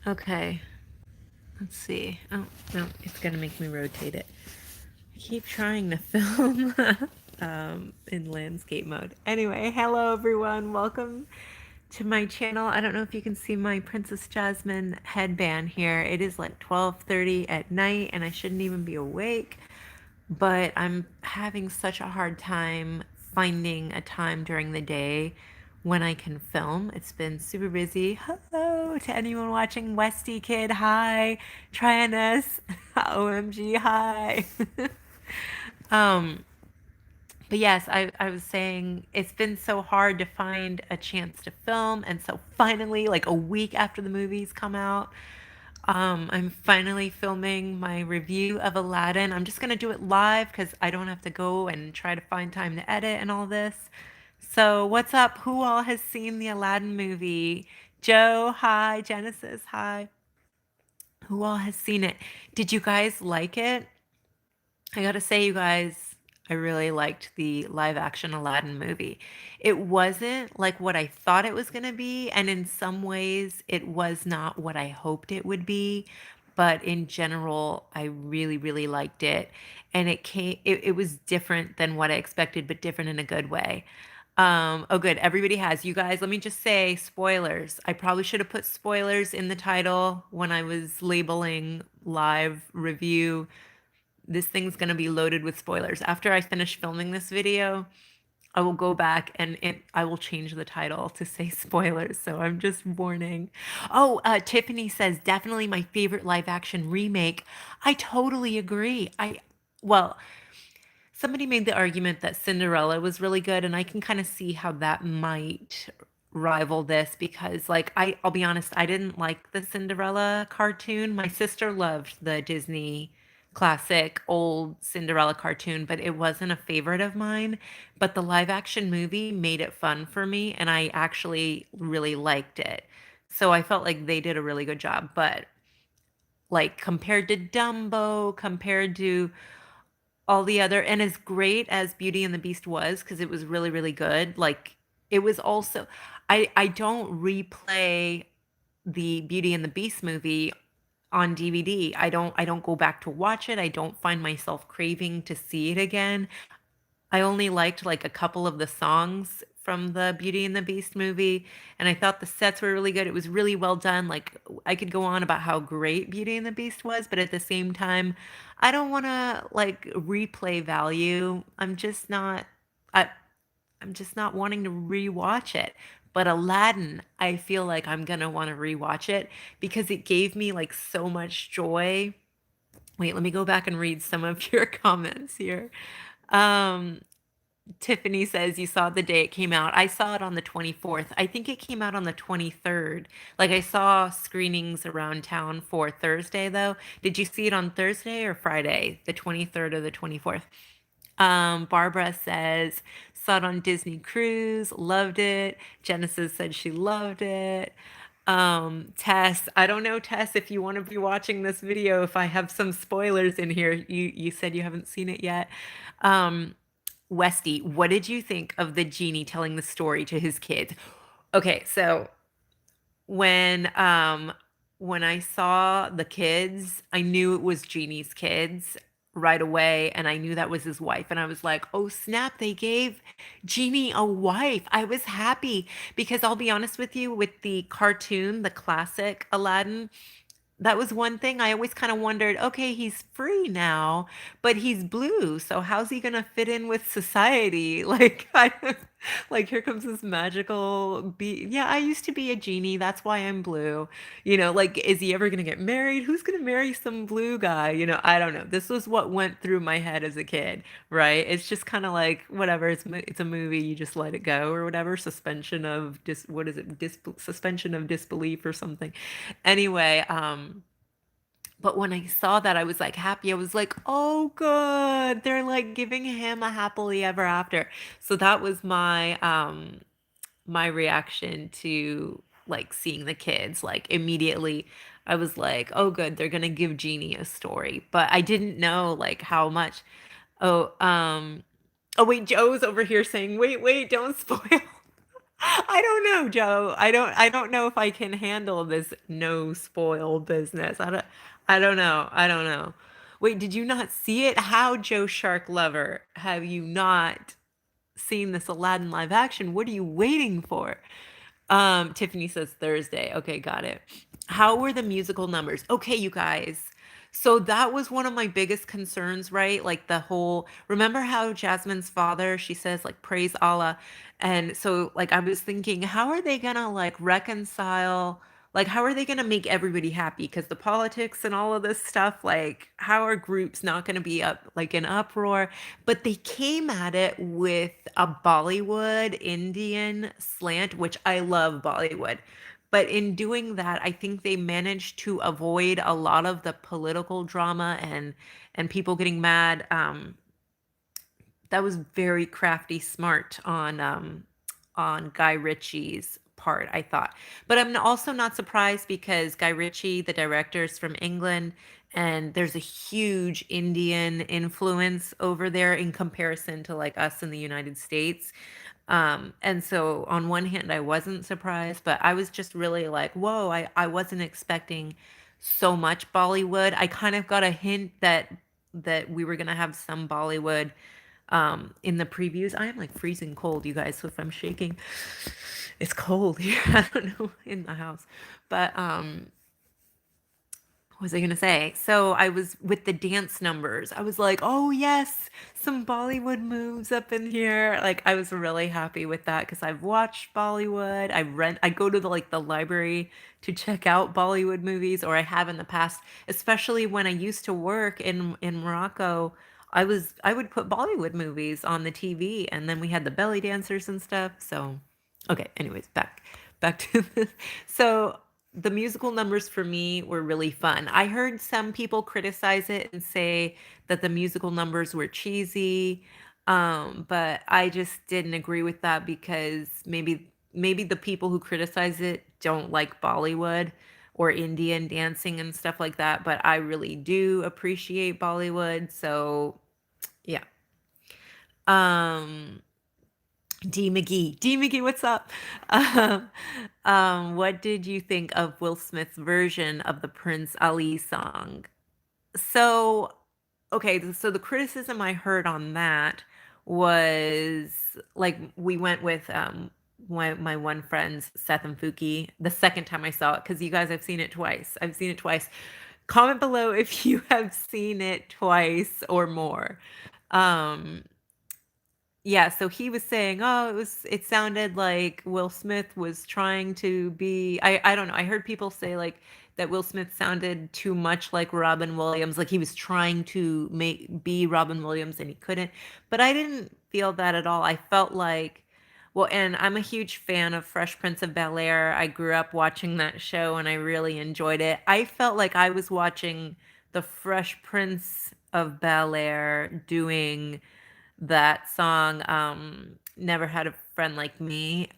Okay, let's see. Oh, no, it's gonna make me rotate it. I keep trying to film in landscape mode. Anyway, hello everyone. Welcome to my channel. I don't know if you can see my Princess Jasmine headband here. It is like 12:30 at night and I shouldn't even be awake, but I'm having such a hard time finding a time during the day when I can film. It's been super busy. Hello to anyone watching. Westy Kid, hi. Trianus, OMG, hi. um, but yes, I was saying it's been so hard to find a chance to film. And so finally, like a week after the movies come out, I'm finally filming my review of Aladdin. I'm just going to do it live because I don't have to go and try to find time to edit and all this. So, what's up? Who all has seen the Aladdin movie? Joe, hi. Genesis, hi. Who all has seen it? Did you guys like it? I gotta say, you guys, I really liked the live action Aladdin movie. It wasn't like what I thought it was gonna be, and in some ways, it was not what I hoped it would be. But in general, I really, really liked it. And it was different than what I expected, but different in a good way. Oh, good. Everybody has. You guys, let me just say spoilers. I probably should have put spoilers in the title when I was labeling live review. This thing's going to be loaded with spoilers. After I finish filming this video, I will go back and I will change the title to say spoilers. So I'm just warning. Oh, Tiffany says definitely my favorite live action remake. I totally agree. Well, somebody made the argument that Cinderella was really good, and I can kind of see how that might rival this because I'll be honest, I didn't like the Cinderella cartoon. My sister loved the Disney classic old Cinderella cartoon, but it wasn't a favorite of mine. But the live action movie made it fun for me, and I actually really liked it. So I felt like they did a really good job. But like compared to Dumbo, compared to all the other, and as great as Beauty and the Beast was, because it was really, really good, like it was also, I don't replay the Beauty and the Beast movie on DVD. I don't go back to watch it. I don't find myself craving to see it again. I only liked like a couple of the songs from the Beauty and the Beast movie, and I thought the sets were really good. It was really well done. Like I could go on about how great Beauty and the Beast was, but at the same time, I don't want to like replay value. I, I'm just not wanting to rewatch it. But Aladdin, I feel like I'm gonna want to rewatch it because it gave me like so much joy. Wait, let me go back and read some of your comments here. Um, Tiffany says you saw the day it came out. I saw it on the 24th. I think it came out on the 23rd. Like I saw screenings around town for Thursday though. Did you see it on Thursday or Friday? The 23rd or the 24th? Barbara says saw it on Disney Cruise, loved it. Genesis said she loved it. Tess, I don't know, Tess, if you want to be watching this video, if I have some spoilers in here. You said you haven't seen it yet. Um, Westy, what did you think of the genie telling the story to his kids? Okay, so when um when I saw the kids, I knew it was Genie's kids right away, and I knew that was his wife, and I was like, "Oh snap, they gave Genie a wife." I was happy because I'll be honest with you, with the cartoon, the classic Aladdin, that was one thing I always kind of wondered, okay, he's free now, but he's blue, so how's he gonna fit in with society? Like, like here comes this magical be yeah, I used to be a genie, that's why I'm blue. Like, is he ever gonna get married? Who's gonna marry some blue guy? I don't know. This was what went through my head as a kid, right? It's just kind of like whatever. It's a movie, you just let it go or whatever. What is it? Suspension of disbelief or something. Anyway, but when I saw that, I was like happy. I was like, oh, good. They're like giving him a happily ever after. So that was my reaction to like seeing the kids. Like immediately I was like, oh good, they're gonna give Genie a story. But I didn't know like how much. Oh, oh wait, Joe's over here saying, wait, don't spoil. I don't know, Joe. I don't know if I can handle this no spoil business. I don't know. I don't know. Wait, did you not see it? How, Joe Shark Lover, have you not seen this Aladdin live action? What are you waiting for? Tiffany says Thursday. Okay, got it. How were the musical numbers? Okay, you guys. So that was one of my biggest concerns, right? Like the whole, remember how Jasmine's father, she says like praise Allah. And so like I was thinking, how are they gonna like reconcile, like how are they gonna make everybody happy? Because the politics and all of this stuff, like how are groups not gonna be up like in uproar? But they came at it with a Bollywood Indian slant, which I love Bollywood. But in doing that, I think they managed to avoid a lot of the political drama and people getting mad. That was very crafty, smart on Guy Ritchie's part, I thought. But I'm also not surprised because Guy Ritchie, the director, is from England, and there's a huge Indian influence over there in comparison to like us in the United States. And so on one hand, I wasn't surprised, but I was just really like, whoa, I wasn't expecting so much Bollywood. I kind of got a hint that we were gonna have some Bollywood in the previews. I am like freezing cold, you guys, so if I'm shaking, it's cold here. I don't know in the house. But what was I gonna say? So I was with the dance numbers. I was like, oh yes, some Bollywood moves up in here. Like I was really happy with that because I've watched Bollywood. I go to the library to check out Bollywood movies, or I have in the past, especially when I used to work in Morocco. I would put Bollywood movies on the TV, and then we had the belly dancers and stuff. So okay, anyways, back to this. So the musical numbers for me were really fun. I heard some people criticize it and say that the musical numbers were cheesy. But I just didn't agree with that because maybe the people who criticize it don't like Bollywood or Indian dancing and stuff like that, but I really do appreciate Bollywood. So, yeah. Um D McGee, what's up? Um, what did you think of Will Smith's version of the Prince Ali song? So, okay, so the criticism I heard on that was like we went with my one friends Seth and Fuki the second time I saw it because you guys I've seen it twice. I've seen it twice. Comment below if you have seen it twice or more. Um yeah, so he was saying, "Oh, it sounded like Will Smith was trying to be." I don't know. I heard people say like that Will Smith sounded too much like Robin Williams, like he was trying to make be Robin Williams and he couldn't. But I didn't feel that at all. I felt like well, and I'm a huge fan of Fresh Prince of Bel-Air. I grew up watching that show and I really enjoyed it. I felt like I was watching the Fresh Prince of Bel-Air doing that song, Never Had a Friend Like Me.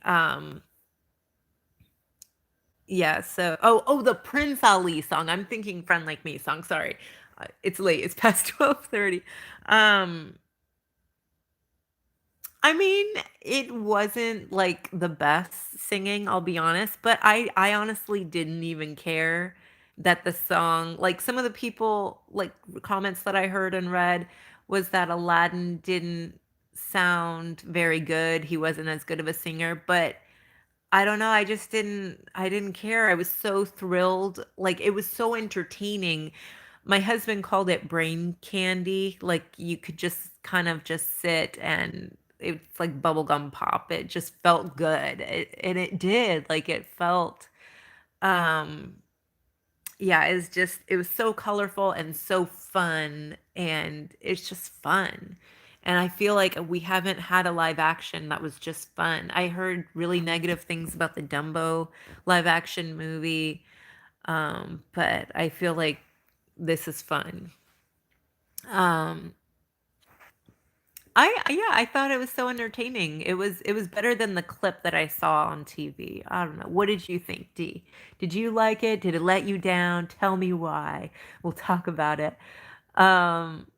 Yeah, so the Prince Ali song. I'm thinking Friend Like Me song. Sorry. It's late. It's past 12:30. Um I mean, it wasn't like the best singing, I'll be honest, but I honestly didn't even care that the song like some of the people like comments that I heard and read was that Aladdin didn't sound very good. He wasn't as good of a singer, but I don't know, I didn't care. I was so thrilled. Like it was so entertaining. My husband called it brain candy. Like you could just kind of just sit and it's like bubblegum pop. It just felt good. And it did. Like it felt um yeah, it was so colorful and so fun and it's just fun. And I feel like we haven't had a live action that was just fun. I heard really negative things about the Dumbo live action movie, but I feel like this is fun. Um, yeah, I thought it was so entertaining. It was better than the clip that I saw on TV. I don't know. What did you think, D? Did you like it? Did it let you down? Tell me why. We'll talk about it. Um,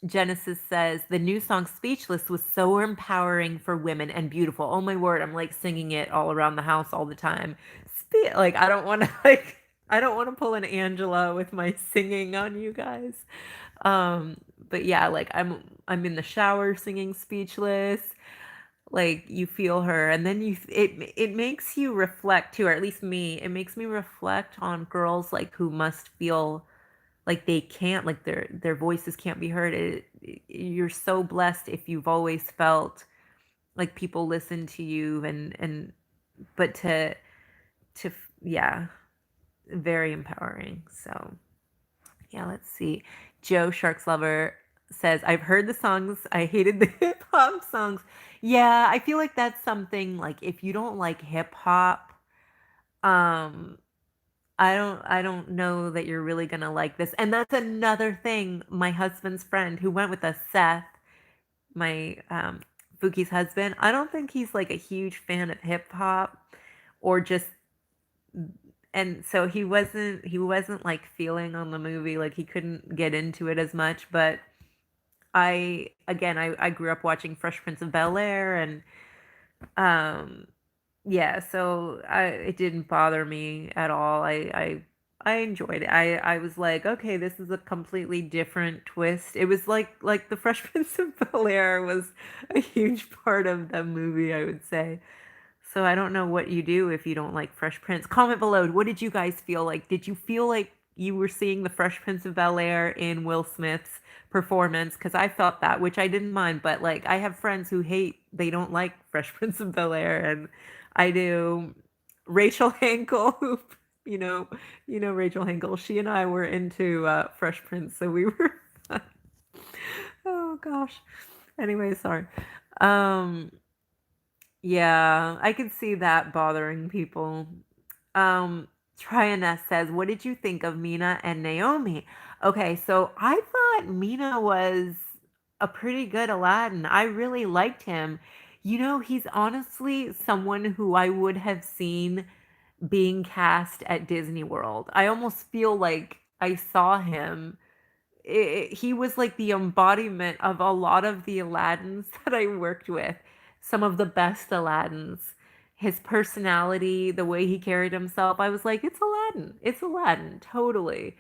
Genesis says the new song Speechless was so empowering for women and beautiful. Oh my word, I'm like singing it all around the house all the time. Like I don't want to I don't want to pull an Angela with my singing on you guys. Um but yeah, like I'm in the shower singing Speechless. Like you feel her and then it makes you reflect too, or at least me. It makes me reflect on girls like who must feel like they can't like their voices can't be heard. You're so blessed if you've always felt like people listen to you and but to yeah, very empowering. So yeah, let's see. Joe Sharks Lover says, I've heard the songs. I hated the hip hop songs. Yeah, I feel like that's something like if you don't like hip hop, um, I don't know that you're really gonna like this. And that's another thing. My husband's friend who went with us, Seth, my Fuki's husband, I don't think he's like a huge fan of hip hop or just and so he wasn't like feeling on the movie, like he couldn't get into it as much, but I grew up watching Fresh Prince of Bel-Air and um yeah, so it didn't bother me at all. I enjoyed it. I was like, okay, this is a completely different twist. It was like the Fresh Prince of Bel-Air was a huge part of the movie, I would say. So I don't know what you do if you don't like Fresh Prince. Comment below. What did you guys feel like? Did you feel like you were seeing the Fresh Prince of Bel-Air in Will Smith's performance? Because I felt that, which I didn't mind. But like, I have friends who they don't like Fresh Prince of Bel-Air, and I do. Rachel Hankel, who you know, Rachel Hankel. She and I were into Fresh Prince, so we were. Oh gosh. Anyway, sorry. Um, yeah, I could see that bothering people. Um, Triana says, "What did you think of Mina and Naomi?" Okay, so I thought Mina was a pretty good Aladdin. I really liked him. He's honestly someone who I would have seen being cast at Disney World. I almost feel like I saw him. He was like the embodiment of a lot of the Aladdins that I worked with, some of the best Aladdins. His personality, the way he carried himself, I was like, it's Aladdin. It's Aladdin, totally.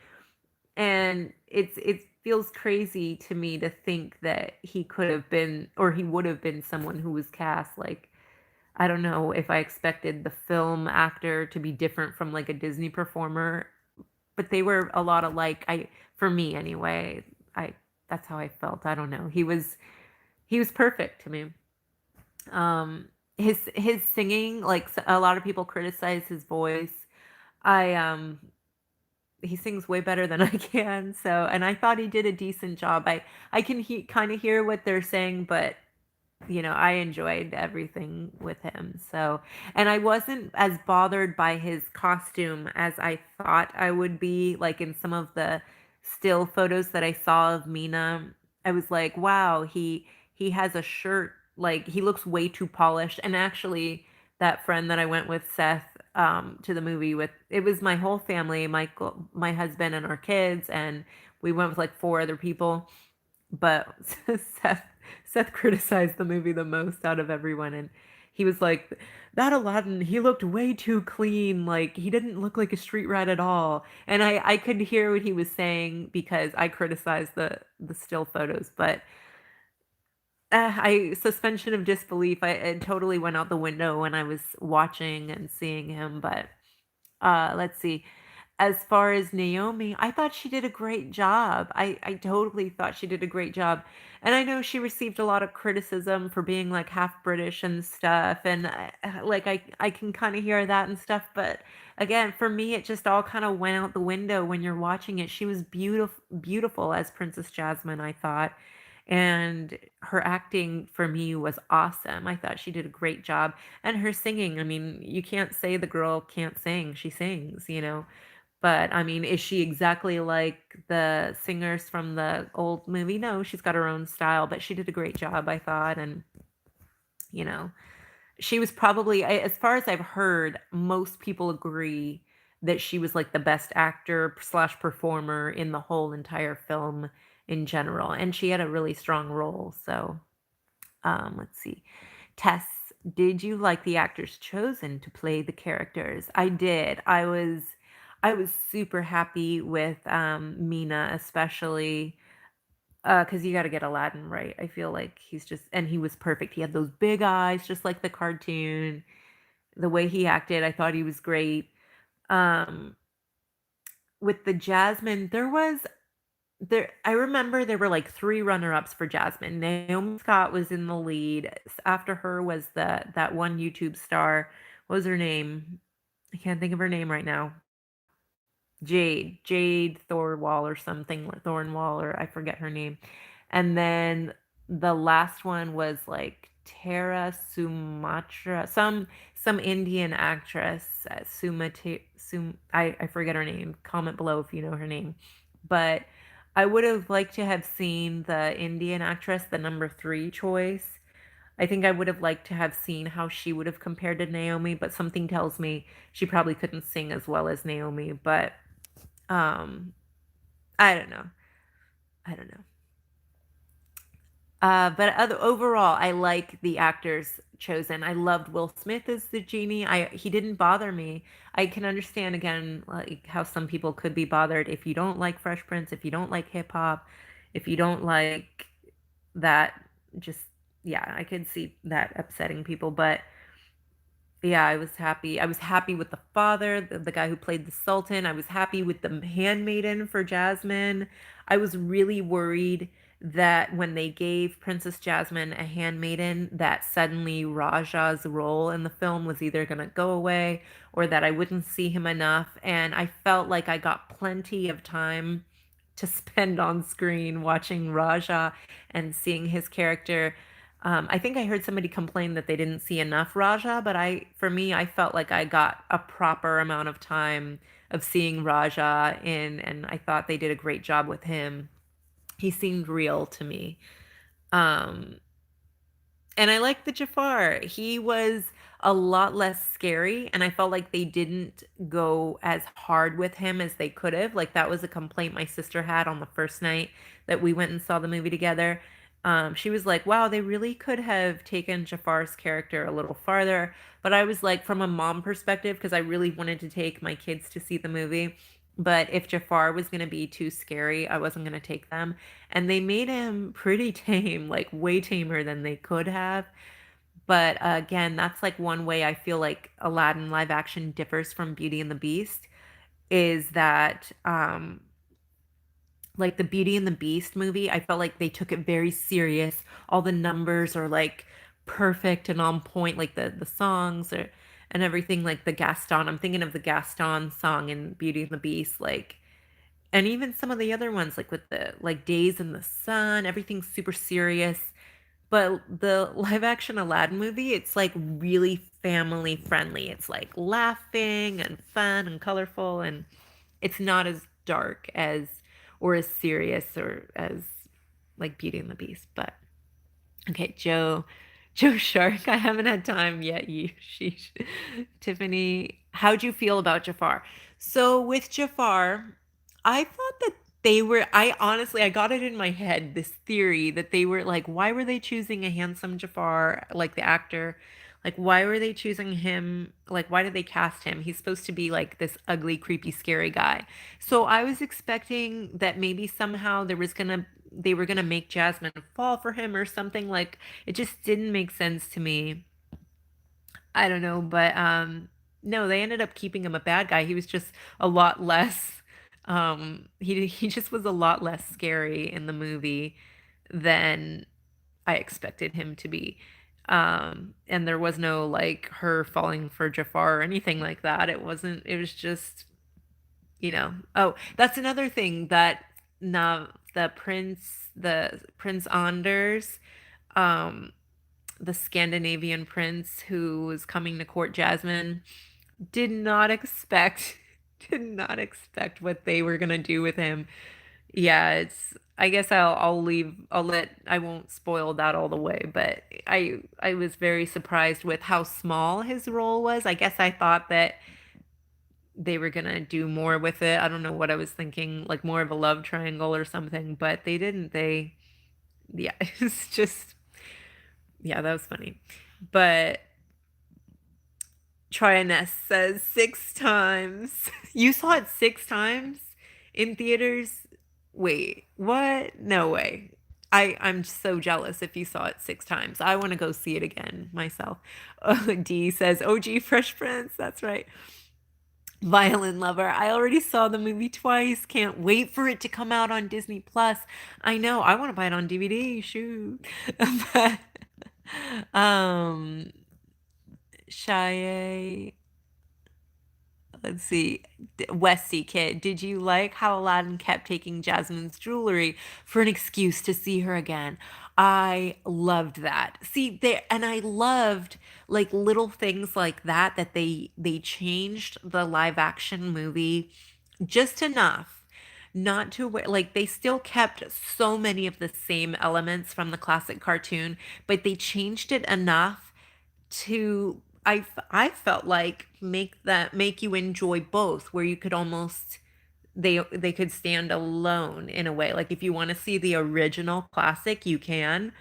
And it feels crazy to me to think that he could have been or he would have been someone who was cast like I don't know if I expected the film actor to be different from like a Disney performer, but they were a lot alike. For me anyway, I that's how I felt. I don't know. He was perfect to me. His singing, like a lot of people criticize his voice. I he sings way better than I can. So, and I thought he did a decent job. I can kind of hear what they're saying, but I enjoyed everything with him. So, and I wasn't as bothered by his costume as I thought I would be. Like in some of the still photos that I saw of Mina, I was like, wow, he has a shirt. Like he looks way too polished. And actually, that friend that I went with, Seth, to the movie with, it was my whole family, Michael, my husband, and our kids, and we went with like four other people but Seth criticized the movie the most out of everyone, and he was like, "That Aladdin, he looked way too clean. Like he didn't look like a street rat at all." And I could hear what he was saying because I criticized the still photos, but I suspension of disbelief. It totally went out the window when I was watching and seeing him. But let's see. As far as Naomi, I thought she did a great job. I totally thought she did a great job. And I know she received a lot of criticism for being like half British and stuff. And like I can kind of hear that and stuff. But again, for me, it just all kind of went out the window when you're watching it. She was beautiful, beautiful as Princess Jasmine, I thought. And her acting for me was awesome. I thought she did a great job. And her singing, I mean, you can't say the girl can't sing. She sings. But I mean, is she exactly like the singers from the old movie? No, she's got her own style, but she did a great job, I thought. And, you know, she was probably, as far as I've heard, most people agree that she was like the best actor slash performer in the whole entire film. in general. And she had a really strong role. So let's see. Tess, did you like the actors chosen to play the characters? I did. I was super happy with Mina, especially because you got to get Aladdin right. I feel like he's just, and he was perfect. He had those big eyes, just like the cartoon. The way he acted, I thought he was great. Um, with the Jasmine, I remember there were like three runner-ups for Jasmine. Naomi Scott was in the lead. After her was that one YouTube star. What was her name? I can't think of her name right now. Jade Thorwall or something, Thornwall, or I forget her name. And then the last one was like Tara Sumatra, some Indian actress, I forget her name. Comment below if you know her name. But I would have liked to have seen the Indian actress, the number three choice. I think I would have liked to have seen how she would have compared to Naomi, but something tells me she probably couldn't sing as well as Naomi. But um, I don't know. I don't know. But overall, I like the actors chosen. I loved Will Smith as the genie. He didn't bother me. I can understand again, like how some people could be bothered if you don't like Fresh Prince, if you don't like hip hop, if you don't like that. Just yeah, I could see that upsetting people. But yeah, I was happy. I was happy with the father, the guy who played the Sultan. I was happy with the handmaiden for Jasmine. I was really worried that when they gave Princess Jasmine a handmaiden, that suddenly Raja's role in the film was either going to go away or that I wouldn't see him enough. And I felt like I got plenty of time to spend on screen watching Raja and seeing his character. I think I heard somebody complain that they didn't see enough Raja, but for me, I felt like I got a proper amount of time of seeing Raja in, and I thought they did a great job with him. He seemed real to me. Um, and I liked the Jafar. He was a lot less scary, and I felt like they didn't go as hard with him as they could have. Like that was a complaint my sister had on the first night that we went and saw the movie together. She was like, "Wow, they really could have taken Jafar's character a little farther." But I was like, from a mom perspective, because I really wanted to take my kids to see the movie. But if Jafar was going to be too scary, I wasn't going to take them. And they made him pretty tame, like way tamer than they could have. But again, that's like one way I feel like Aladdin live action differs from Beauty and the Beast is that like the Beauty and the Beast movie, I felt like they took it very serious. All the numbers are like perfect and on point, like the songs are and everything like the Gaston. I'm thinking of the Gaston song in Beauty and the Beast, like and even some of the other ones, like with the like Days in the Sun, everything's super serious. But the live action Aladdin movie, it's like really family friendly. It's like laughing and fun and colorful, and it's not as dark as or as serious or as like Beauty and the Beast. But okay, Joe Shark. I haven't had time yet. Tiffany, how'd you feel about Jafar? So with Jafar, I thought that they were. I honestly, I got it in my head this theory that they were like, why were they choosing a handsome Jafar, like the actor? Like, why were they choosing him? Like, why did they cast him? He's supposed to be like this ugly, creepy, scary guy. So I was expecting that maybe somehow they were gonna make Jasmine fall for him or something. Like it just didn't make sense to me. I don't know, but no, they ended up keeping him a bad guy. He was just a lot less he just was a lot less scary in the movie than I expected him to be. And there was no like her falling for Jafar or anything like that. It was just oh, that's another thing that now the Prince Anders, um, the Scandinavian prince who was coming to court Jasmine, did not expect did not expect what they were gonna do with him. Yeah, I guess I won't spoil that all the way, but I was very surprised with how small his role was. I guess I thought that they were gonna do more with it. I don't know what I was thinking, like more of a love triangle or something, but they didn't. Yeah, it's just, yeah, that was funny. But Trioness says 6 times. You saw it 6 times in theaters? Wait, what? No way. I'm so jealous if you saw it 6 times. I want to go see it again myself. D says, OG Fresh Prince. That's right. Violin Lover. I already saw the movie twice. Can't wait for it to come out on Disney Plus. I know. I want to buy it on DVD. Shoot. But, um, Shaye, let's see. Westy Kid, did you like how Aladdin kept taking Jasmine's jewelry for an excuse to see her again? I loved that. See there, and I loved like little things like that that they changed the live action movie just enough not to where like they still kept so many of the same elements from the classic cartoon, but they changed it enough to I felt like make you enjoy both, where you could almost they could stand alone in a way. Like if you want to see the original classic, you can,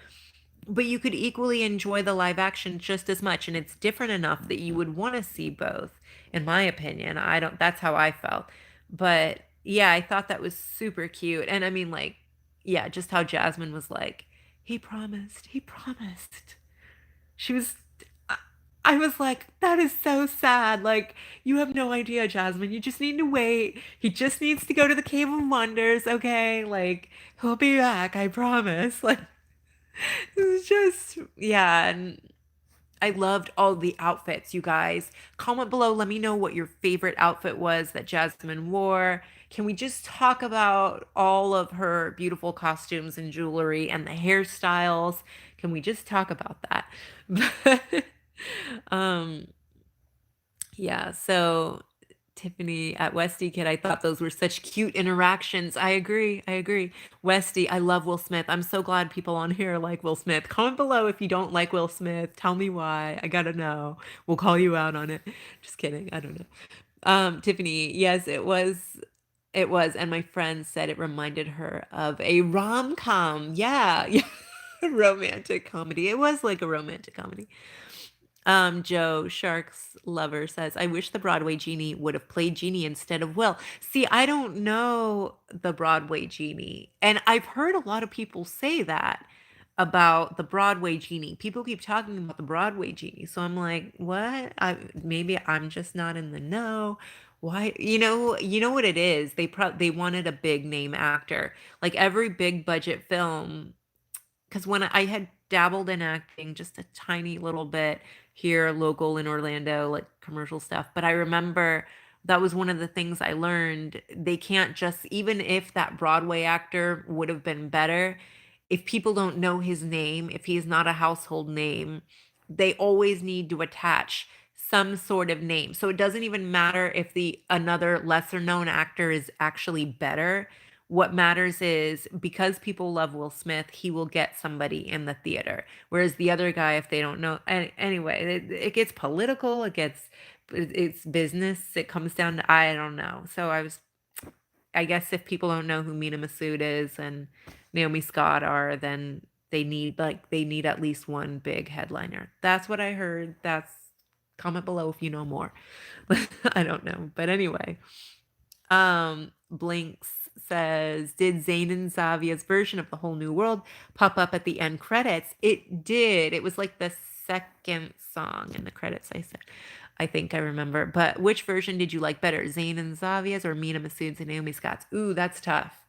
but you could equally enjoy the live action just as much, and it's different enough that you would want to see both, in my opinion. I don't That's how I felt. But yeah, I thought that was super cute. And I mean, like, yeah, just how Jasmine was like, he promised. She was I I was like, that is so sad. Like, you have no idea, Jasmine. You just need to wait. He just needs to go to the Cave of Wonders, okay? Like, he'll be back, I promise. Like, it's just, yeah. And I loved all the outfits, you guys. Comment below, let me know what your favorite outfit was that Jasmine wore. Can we just talk about all of her beautiful costumes and jewelry and the hairstyles? Can we just talk about that? um, yeah, so Tiffany at Westy Kid, I thought those were such cute interactions. I agree. I agree. Westy, I love Will Smith. I'm so glad people on here like Will Smith. Comment below if you don't like Will Smith. Tell me why. I gotta know. We'll call you out on it. Just kidding. I don't know. Tiffany, yes, it was. It was. And my friend said it reminded her of a rom-com. Yeah. Yeah. Romantic comedy. It was like a romantic comedy. Joe Sharks Lover says, I wish the Broadway Genie would have played Genie instead of Will. See, I don't know the Broadway Genie. And I've heard a lot of people say that about the Broadway Genie. People keep talking about the Broadway Genie. So I'm like, what? Maybe I'm just not in the know. Why? You know what it is? They wanted a big name actor. Like every big budget film, because when I had dabbled in acting just a tiny little bit here local in Orlando, like commercial stuff, but I remember that was one of the things I learned. They can't just, even if that Broadway actor would have been better, if people don't know his name, if he's not a household name, they always need to attach some sort of name. So it doesn't even matter if the another lesser known actor is actually better. What matters is because people love Will Smith, he will get somebody in the theater. Whereas the other guy, if they don't know, anyway, it gets political. It's business. It comes down to, I don't know. So I guess if people don't know who Mina Masood is and Naomi Scott are, then they need at least one big headliner. That's what I heard. That's Comment below if you know more. I don't know. But anyway, Blinks says, did Zayn and Zavia's version of the Whole New World pop up at the end credits? It did. It was like the second song in the credits, I think I remember. But which version did you like better? Zayn and Zavia's or Mina Masood's and Naomi Scott's? Ooh, that's tough.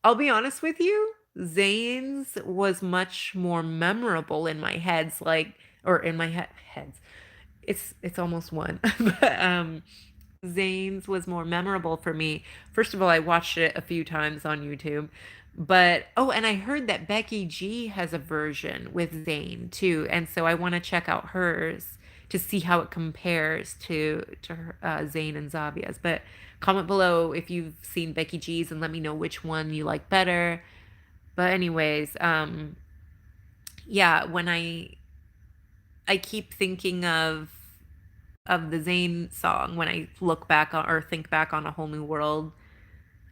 I'll be honest with you. Zayn's was much more memorable in my heads, like, or in my heads. It's almost one. But Zane's was more memorable for me. First of all, I watched it a few times on YouTube. But oh, and I heard that Becky G has a version with Zane too, and so I want to check out hers to see how it compares to her, Zane and Zavia's. But comment below if you've seen Becky G's and let me know which one you like better. But anyways, yeah, when I keep thinking of the Zayn song when I look back on or think back on A Whole New World.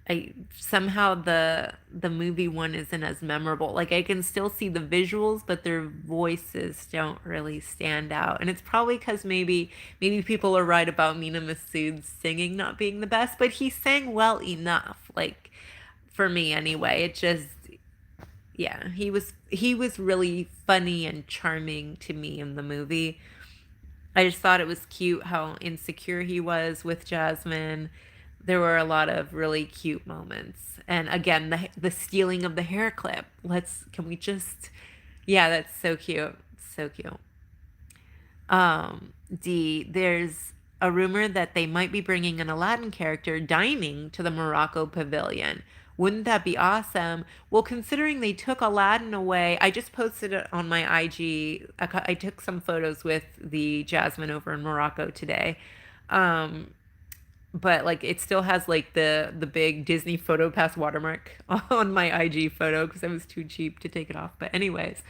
I somehow the movie one isn't as memorable. Like I can still see the visuals, but their voices don't really stand out. And it's probably because maybe people are right about Mina Masood's singing not being the best, but he sang well enough. Like for me anyway. It just yeah, he was really funny and charming to me in the movie. I just thought it was cute how insecure he was with Jasmine. There were a lot of really cute moments. And again, the stealing of the hair clip. Can we just yeah, that's so cute. So cute. There's a rumor that they might be bringing an Aladdin character dining to the Morocco pavilion. Wouldn't that be awesome? Well, considering they took Aladdin away, I just posted it on my IG. I took some photos with the Jasmine over in Morocco today. Um, but like it still has like the big Disney photo pass watermark on my IG photo because I was too cheap to take it off. But anyways,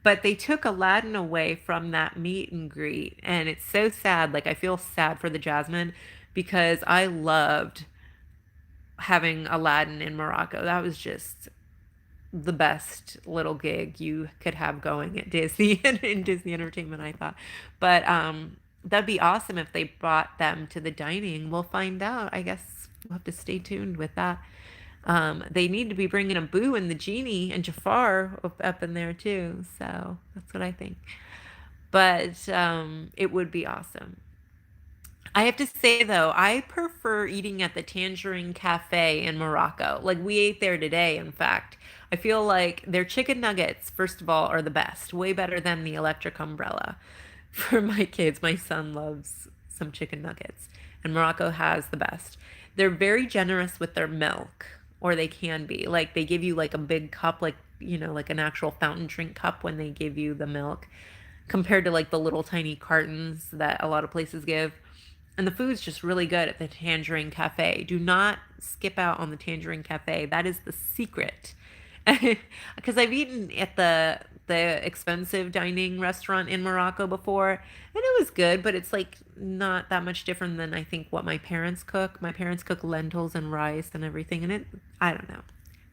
but they took Aladdin away from that meet and greet, and it's so sad. Like I feel sad for the Jasmine because I loved having Aladdin in Morocco. That was just the best little gig you could have going at Disney and in Disney Entertainment, I thought. But that'd be awesome if they brought them to the dining. We'll find out. I guess we'll have to stay tuned with that. They need to be bringing a Boo and the Genie and Jafar up in there too. So that's what I think. But it would be awesome. I have to say though, I prefer eating at the Tangerine Cafe in Morocco. Like we ate there today, in fact. I feel like their chicken nuggets, first of all, are the best. Way better than the electric umbrella. For my kids, my son loves some chicken nuggets, and Morocco has the best. They're very generous with their milk, or they can be. Like they give you like a big cup, like like an actual fountain drink cup when they give you the milk, compared to like the little tiny cartons that a lot of places give. And the food's just really good at the Tangerine Cafe. Do not skip out on the Tangerine Cafe. That is the secret. Because I've eaten at the expensive dining restaurant in Morocco before, and it was good, but it's like not that much different than I think what my parents cook. My parents cook lentils and rice and everything, and I don't know.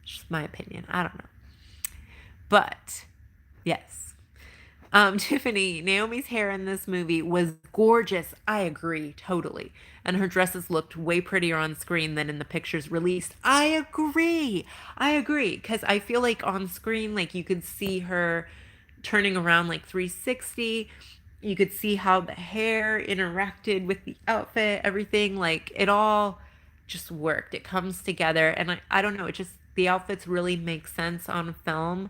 It's just my opinion. I don't know. But yes. Tiffany, Naomi's hair in this movie was gorgeous. I agree, totally. And her dresses looked way prettier on screen than in the pictures released. I agree. I agree. Because I feel like on screen, like you could see her turning around like 360. You could see how the hair interacted with the outfit, everything. Like it all just worked. It comes together. And I don't know, it just, the outfits really make sense on film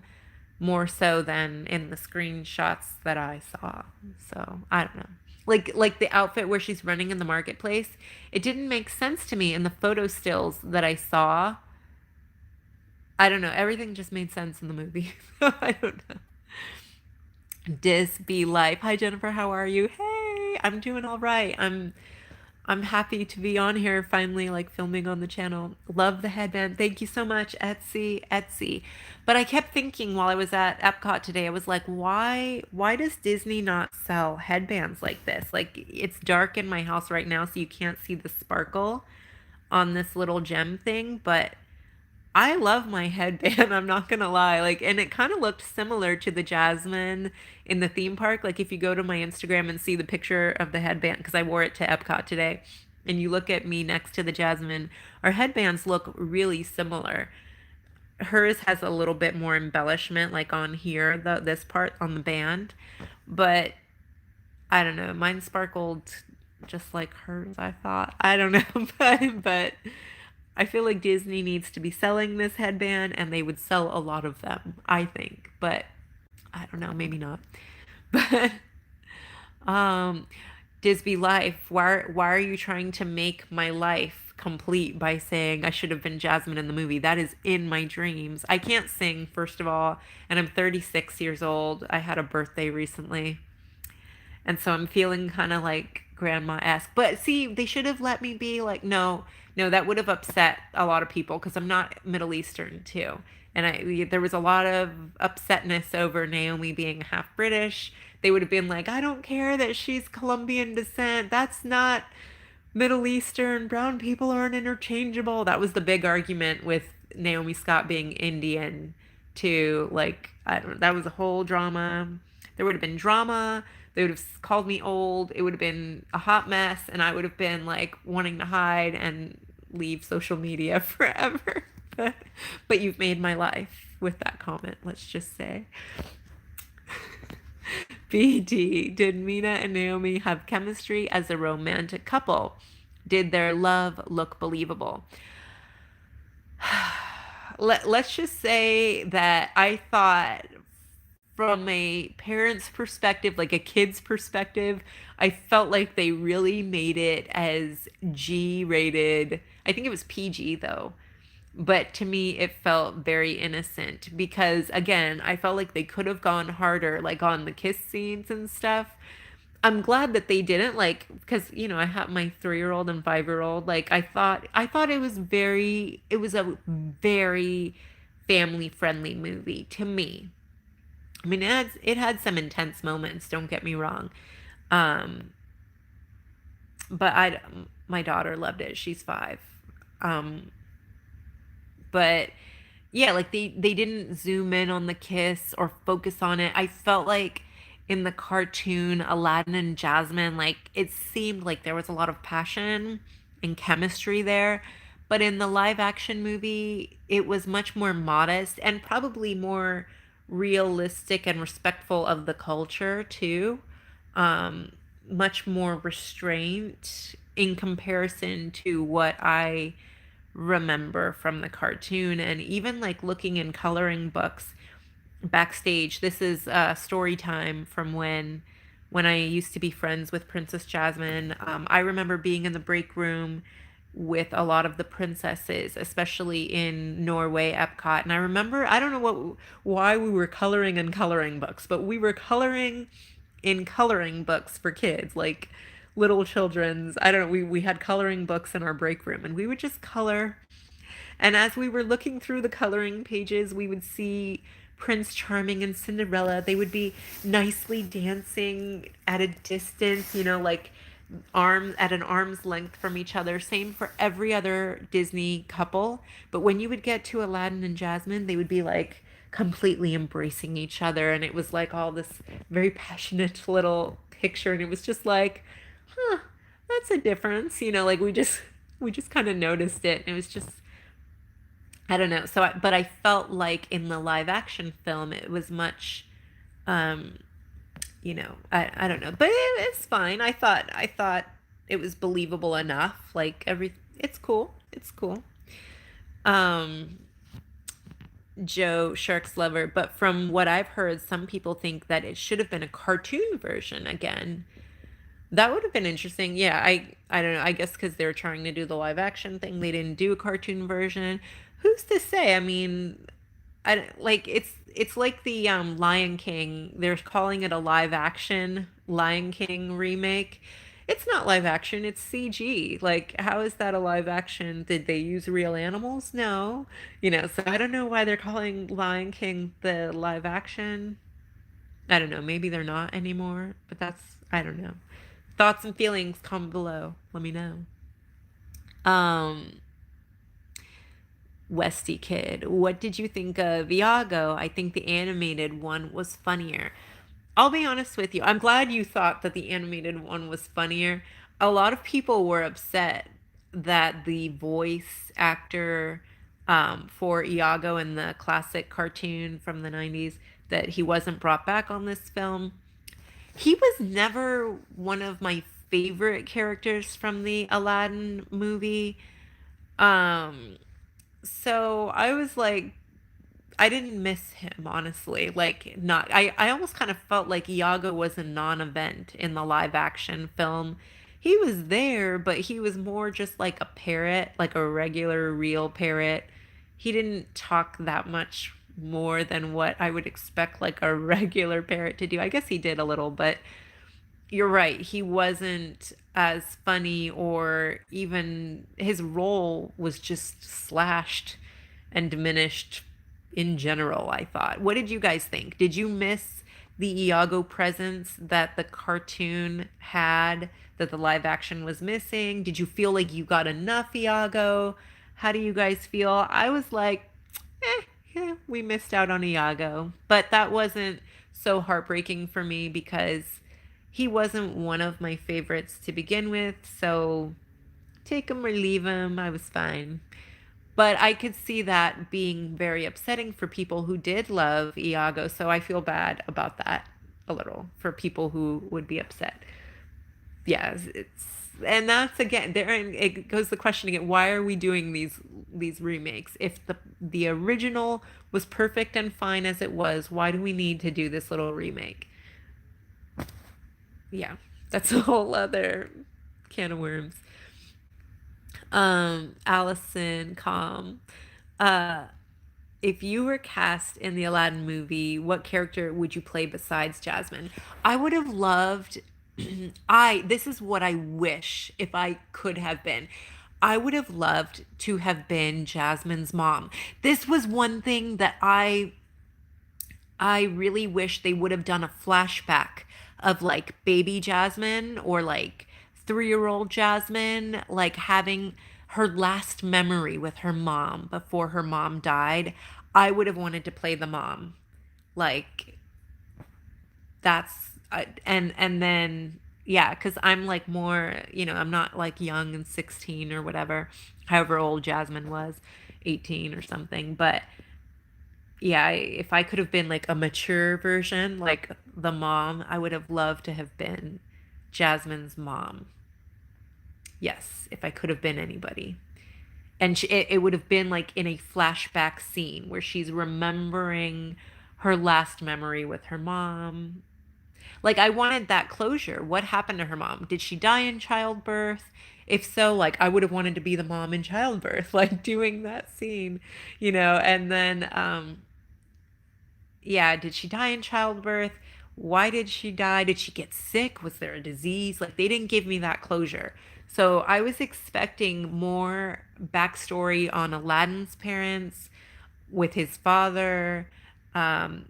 more so than in the screenshots that I saw. So I don't know. Like the outfit where she's running in the marketplace, it didn't make sense to me in the photo stills that I saw. I don't know. Everything just made sense in the movie. I don't know. Dis be life. Hi Jennifer, how are you? Hey, I'm doing all right. I'm happy to be on here finally, like filming on the channel. Love the headband. Thank you so much, Etsy, Etsy. But I kept thinking while I was at Epcot today, I was like, why does Disney not sell headbands like this? Like it's dark in my house right now, so you can't see the sparkle on this little gem thing, but I love my headband, I'm not gonna lie. Like, and it kind of looked similar to the Jasmine in the theme park. Like, if you go to my Instagram and see the picture of the headband, because I wore it to Epcot today, and you look at me next to the Jasmine, our headbands look really similar. Hers has a little bit more embellishment, like on here, this part on the band, but I don't know. Mine sparkled just like hers, I thought. I don't know, but I feel like Disney needs to be selling this headband and they would sell a lot of them, I think. But I don't know, maybe not. But Disney Life, why are you trying to make my life complete by saying I should have been Jasmine in the movie? That is in my dreams. I can't sing, first of all, and I'm 36 years old. I had a birthday recently. And so I'm feeling kind of like grandma-esque. But see, they should have let me be like, no, that would have upset a lot of people because I'm not Middle Eastern too. And there was a lot of upsetness over Naomi being half British. they would have been like, I don't care that she's Colombian descent. That's not Middle Eastern. Brown people aren't interchangeable. That was the big argument with Naomi Scott being Indian too. Like, I don't know, that was a whole drama. There would have been drama. They would have called me old. It would have been a hot mess, and I would have been like wanting to hide and leave social media forever. But you've made my life with that comment, let's just say. BD, did Mina and Naomi have chemistry as a romantic couple? Did their love look believable? Let's just say that I thought, from a parent's perspective, like a kid's perspective, I felt like they really made it as G rated. I think it was PG though. But to me, it felt very innocent because, again, I felt like they could have gone harder, like on the kiss scenes and stuff. I'm glad that they didn't, like, because I have my 3-year-old and 5-year-old. Like, I thought it was a very family friendly movie to me. I mean, it had some intense moments. Don't get me wrong, um, but my daughter loved it. She's 5. Um, but yeah, like they didn't zoom in on the kiss or focus on it. I felt like in the cartoon Aladdin and Jasmine, like it seemed like there was a lot of passion and chemistry there. But in the live action movie, it was much more modest and probably more realistic and respectful of the culture too. Um, Much more restraint in comparison to what I remember from the cartoon. And even like looking in coloring books backstage, this is story time from when I used to be friends with Princess Jasmine. I remember being in the break room with a lot of the princesses, especially in Norway, Epcot. And I remember, I don't know why we were coloring in coloring books, but we were coloring in coloring books for kids, like little children's. I don't know, we had coloring books in our break room, and we would just color. And as we were looking through the coloring pages, we would see Prince Charming and Cinderella. They would be nicely dancing at a distance, like arms at an arm's length from each other. Same for every other Disney couple. But when you would get to Aladdin and Jasmine, they would be like completely embracing each other. And it was like all this very passionate little picture. And it was just like, huh, that's a difference. Like we just kind of noticed it. And it was just, I don't know. But I felt like in the live action film, it was much, um, I don't know, but it's fine. I thought it was believable enough. Like it's cool. It's cool. Um, Joe Shark's Lover, but from what I've heard, some people think that it should have been a cartoon version again. That would have been interesting. Yeah, I don't know. I guess because they were trying to do the live action thing, they didn't do a cartoon version. Who's to say? I mean, like it's like the Lion King. They're calling it a live action Lion King remake. It's not live action, it's CG. Like, how is that a live action? Did they use real animals? No. So I don't know why they're calling Lion King the live action. I don't know. Maybe they're not anymore, but I don't know. Thoughts and feelings, comment below. Let me know. Um, Westy Kid, what did you think of Iago? I think the animated one was funnier. I'll be honest with you. I'm glad you thought that the animated one was funnier. A lot of people were upset that the voice actor for Iago in the classic cartoon from the 90s, that he wasn't brought back on this film. He was never one of my favorite characters from the Aladdin movie. Um, so I was like, I didn't miss him, honestly. Like, not, I almost kind of felt like Iago was a non-event in the live action film. He was there, but he was more just like a parrot, like a regular, real parrot. He didn't talk that much more than what I would expect like a regular parrot to do. I guess he did a little, but you're right. He wasn't as funny, or even his role was just slashed and diminished in general, I thought. What did you guys think? Did you miss the Iago presence that the cartoon had that the live action was missing? Did you feel like you got enough Iago? How do you guys feel? I was like, yeah, we missed out on Iago. But that wasn't so heartbreaking for me because he wasn't one of my favorites to begin with. So take him or leave him, I was fine. But I could see that being very upsetting for people who did love Iago. So I feel bad about that a little for people who would be upset. Yeah, it's and that's again there it goes the question again, why are we doing these remakes? If the original was perfect and fine as it was, why do we need to do this little remake? Yeah, that's a whole other can of worms. Allison, calm. Uh, if you were cast in the Aladdin movie, what character would you play besides Jasmine? I would have loved this is what I wish if I could have been. I would have loved to have been Jasmine's mom. This was one thing that I really wish they would have done a flashback of like baby Jasmine or like 3-year-old Jasmine, like having her last memory with her mom before her mom died. I would have wanted to play the mom. Like that's and then yeah, because I'm like more, I'm not like young and 16 or whatever, however old Jasmine was, 18 or something. But yeah, if I could have been like a mature version, like the mom, I would have loved to have been Jasmine's mom. Yes, if I could have been anybody. And it would have been like in a flashback scene where she's remembering her last memory with her mom. Like, I wanted that closure. What happened to her mom? Did she die in childbirth? If so, like, I would have wanted to be the mom in childbirth, like doing that scene, and then yeah, did she die in childbirth? Why did she die? Did she get sick? Was there a disease? Like, they didn't give me that closure. So I was expecting more backstory on Aladdin's parents, with his father,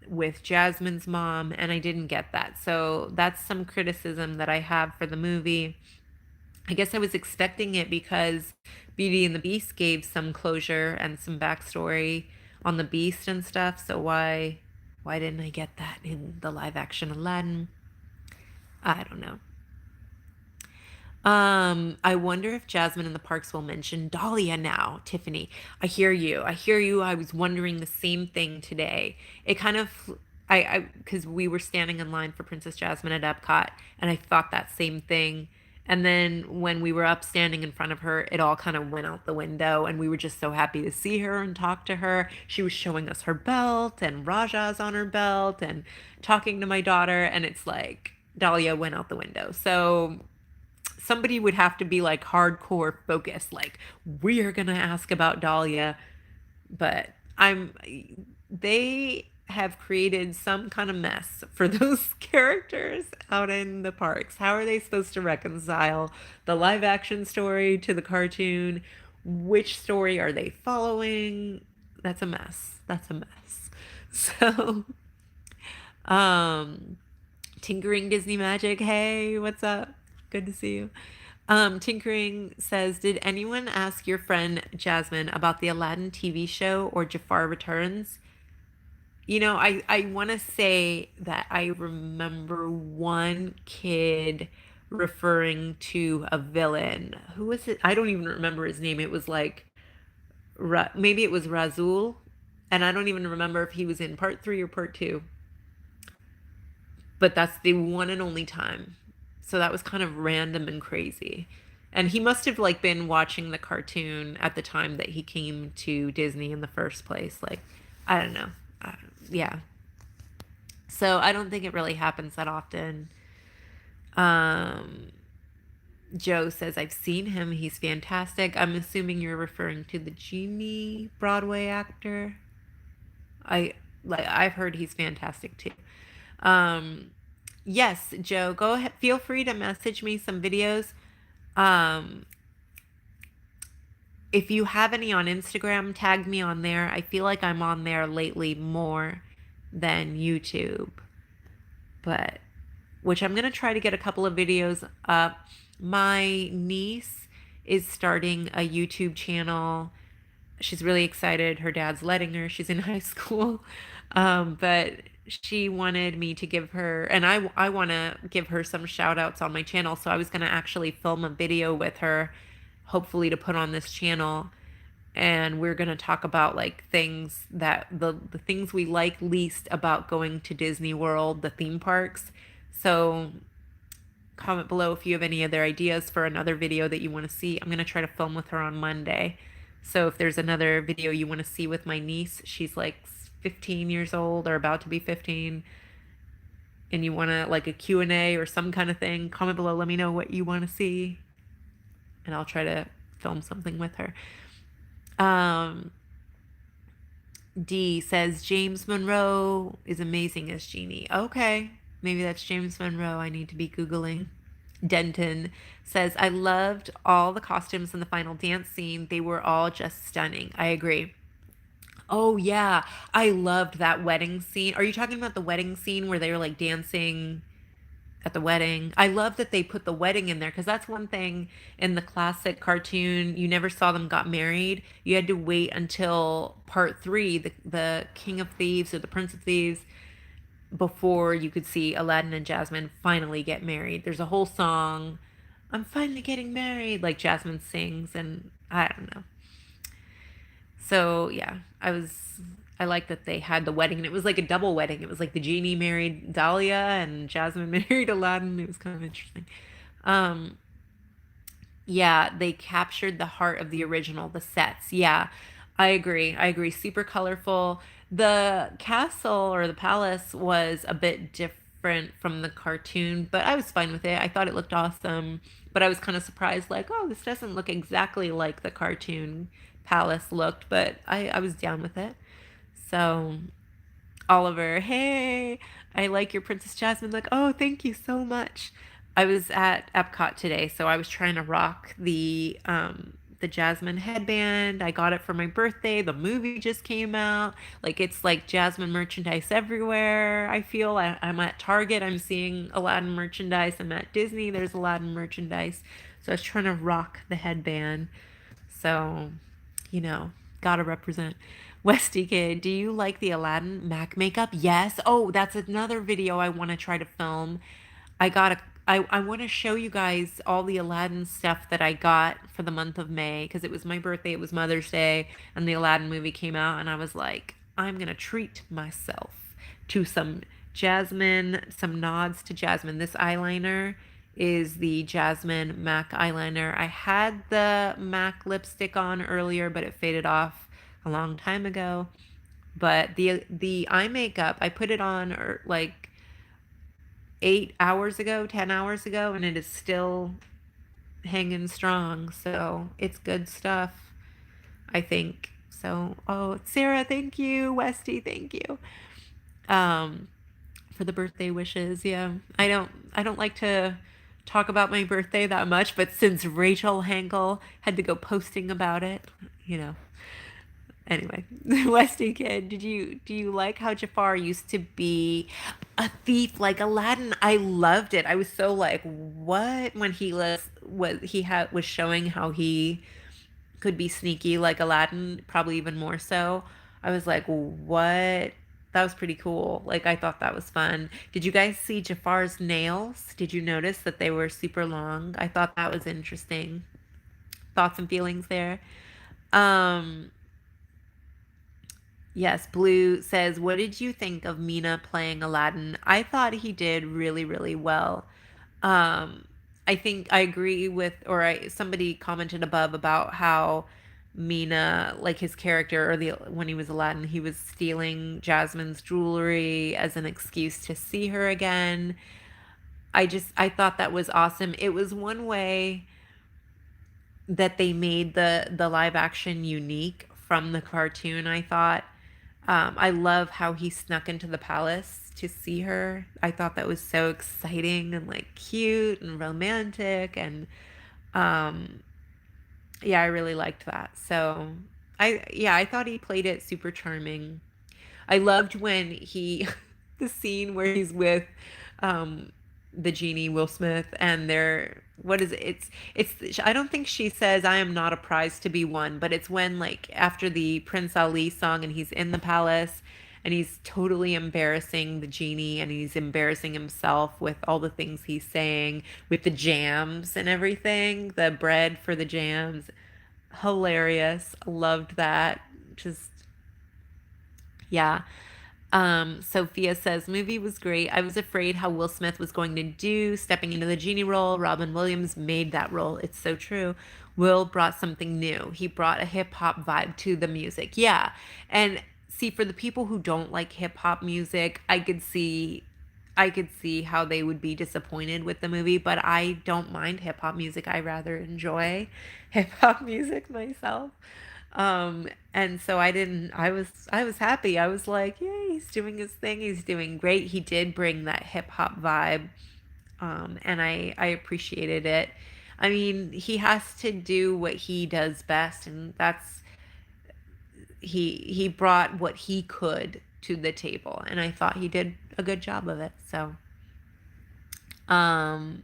with Jasmine's mom, and I didn't get that. So that's some criticism that I have for the movie. I guess I was expecting it because Beauty and the Beast gave some closure and some backstory on the Beast and stuff. So why didn't I get that in the live action Aladdin? I don't know. I wonder if Jasmine in the parks will mention Dahlia now, Tiffany. I hear you. I hear you. I was wondering the same thing today. It kind of, because we were standing in line for Princess Jasmine at Epcot, and I thought that same thing. And then when we were up standing in front of her, it all kind of went out the window, and we were just so happy to see her and talk to her. She was showing us her belt, and Raja's on her belt, and talking to my daughter, and it's like Dahlia went out the window. So somebody would have to be like hardcore focused, like we are gonna ask about Dahlia. But they have created some kind of mess for those characters out in the parks. How are they supposed to reconcile the live action story to the cartoon? Which story are they following? That's a mess. That's a mess. So, um, Tinkering Disney Magic, hey, what's up? Good to see you. Tinkering says, did anyone ask your friend Jasmine about the Aladdin TV show or Jafar Returns? I want to say that I remember one kid referring to a villain. Who was it? I don't even remember his name. It was like, maybe it was Razul. And I don't even remember if he was in part 3 or part 2. But that's the one and only time. So that was kind of random and crazy. And he must have like been watching the cartoon at the time that he came to Disney in the first place. Like, I don't know. Yeah. So I don't think it really happens that often. Joe says, I've seen him. He's fantastic. I'm assuming you're referring to the Genie Broadway actor. I've heard he's fantastic too. Yes, Joe, go ahead. Feel free to message me some videos. If you have any on Instagram, tag me on there. I feel like I'm on there lately more than YouTube. but which I'm going to try to get a couple of videos up. My niece is starting a YouTube channel. She's really excited. Her dad's letting her. She's in high school. But she wanted me to give her, and I want to give her some shout outs on my channel. So I was going to actually film a video with her, hopefully to put on this channel. And we're going to talk about like things that the things we like least about going to Disney World, the theme parks. So comment below if you have any other ideas for another video that you want to see. I'm going to try to film with her on Monday. So if there's another video you want to see with my niece, she's like 15 years old or about to be 15, and you want to like a Q&A or some kind of thing, comment below, let me know what you want to see, and I'll try to film something with her. D says James Monroe is amazing as Genie. Okay, maybe that's James Monroe I need to be Googling. Denton says, I loved all the costumes in the final dance scene. They were all just stunning. I agree. Oh, yeah. I loved that wedding scene. Are you talking about the wedding scene where they were like dancing at the wedding? I love that they put the wedding in there because that's one thing in the classic cartoon. You never saw them got married. You had to wait until part three, the King of Thieves or the Prince of Thieves, before you could see Aladdin and Jasmine finally get married. There's a whole song, I'm finally getting married, like Jasmine sings, and I don't know. So yeah, I like that they had the wedding, and it was like a double wedding. It was like the Genie married Dahlia and Jasmine married Aladdin. It was kind of interesting. Yeah, they captured the heart of the original, the sets. Yeah, I agree. I agree. Super colorful. The castle or the palace was a bit different from the cartoon, but I was fine with it. I thought it looked awesome, but I was kind of surprised, like, oh, this doesn't look exactly like the cartoon palace looked, but I was down with it. So Oliver, hey, I like your Princess Jasmine look. Oh, thank you so much. I was at Epcot today, so I was trying to rock the Jasmine headband. I got it for my birthday. The movie just came out. Like it's like Jasmine merchandise everywhere. I feel I'm at Target. I'm seeing Aladdin merchandise. I'm at Disney. There's Aladdin merchandise. So I was trying to rock the headband. So, you know, gotta represent. Westy Kid, do you like the Aladdin MAC makeup? Yes. Oh, that's another video I want to try to film. I want to show you guys all the Aladdin stuff that I got for the month of May because it was my birthday, it was Mother's Day, and the Aladdin movie came out, and I was like, I'm gonna treat myself to some Jasmine, some nods to Jasmine. This eyeliner is the Jasmine MAC eyeliner. I had the MAC lipstick on earlier, but it faded off a long time ago. But the eye makeup, I put it on like 8 hours ago, 10 hours ago, and it is still hanging strong. So it's good stuff, I think. So, oh, Sarah, thank you. Westy, thank you. For the birthday wishes. Yeah. I don't like to talk about my birthday that much, but since Rachel Hankel had to go posting about it, you know. Anyway, Westy Kid, do you like how Jafar used to be a thief like Aladdin? I loved it. I was so like, what, when he was showing how he could be sneaky like Aladdin, probably even more so. I was like, what? That was pretty cool. Like I thought that was fun. Did you guys see Jafar's nails? Did you notice that they were super long? I thought that was interesting. Thoughts and feelings there. Um Yes, Blue says, what did you think of Mina playing Aladdin? I thought he did really, really well. Um, I think I agree with, or somebody commented above about how Mina, like his character, or when he was Aladdin, he was stealing Jasmine's jewelry as an excuse to see her again. I thought that was awesome. It was one way that they made the live action unique from the cartoon, I thought. I love how he snuck into the palace to see her. I thought that was so exciting and like cute and romantic, and um yeah, I really liked that. So I thought he played it super charming. I loved when he the scene where he's with the Genie, Will Smith, and they're what is it? I don't think she says I am not a prize to be won, but it's when like after the Prince Ali song and he's in the palace and he's totally embarrassing the Genie and he's embarrassing himself with all the things he's saying with the jams and everything, the bread for the jams. Hilarious. Loved that. Just yeah. Sophia says, movie was great. I was afraid how Will Smith was going to do, stepping into the Genie role. Robin Williams made that role. It's so true. Will brought something new. He brought a hip hop vibe to the music. Yeah. And see, for the people who don't like hip hop music, I could see how they would be disappointed with the movie, but I don't mind hip hop music. I rather enjoy hip hop music myself. And so I was happy. I was like, yay, he's doing his thing. He's doing great. He did bring that hip hop vibe. And I appreciated it. I mean, he has to do what he does best, and that's he brought what he could to the table, and I thought he did a good job of it. So, um,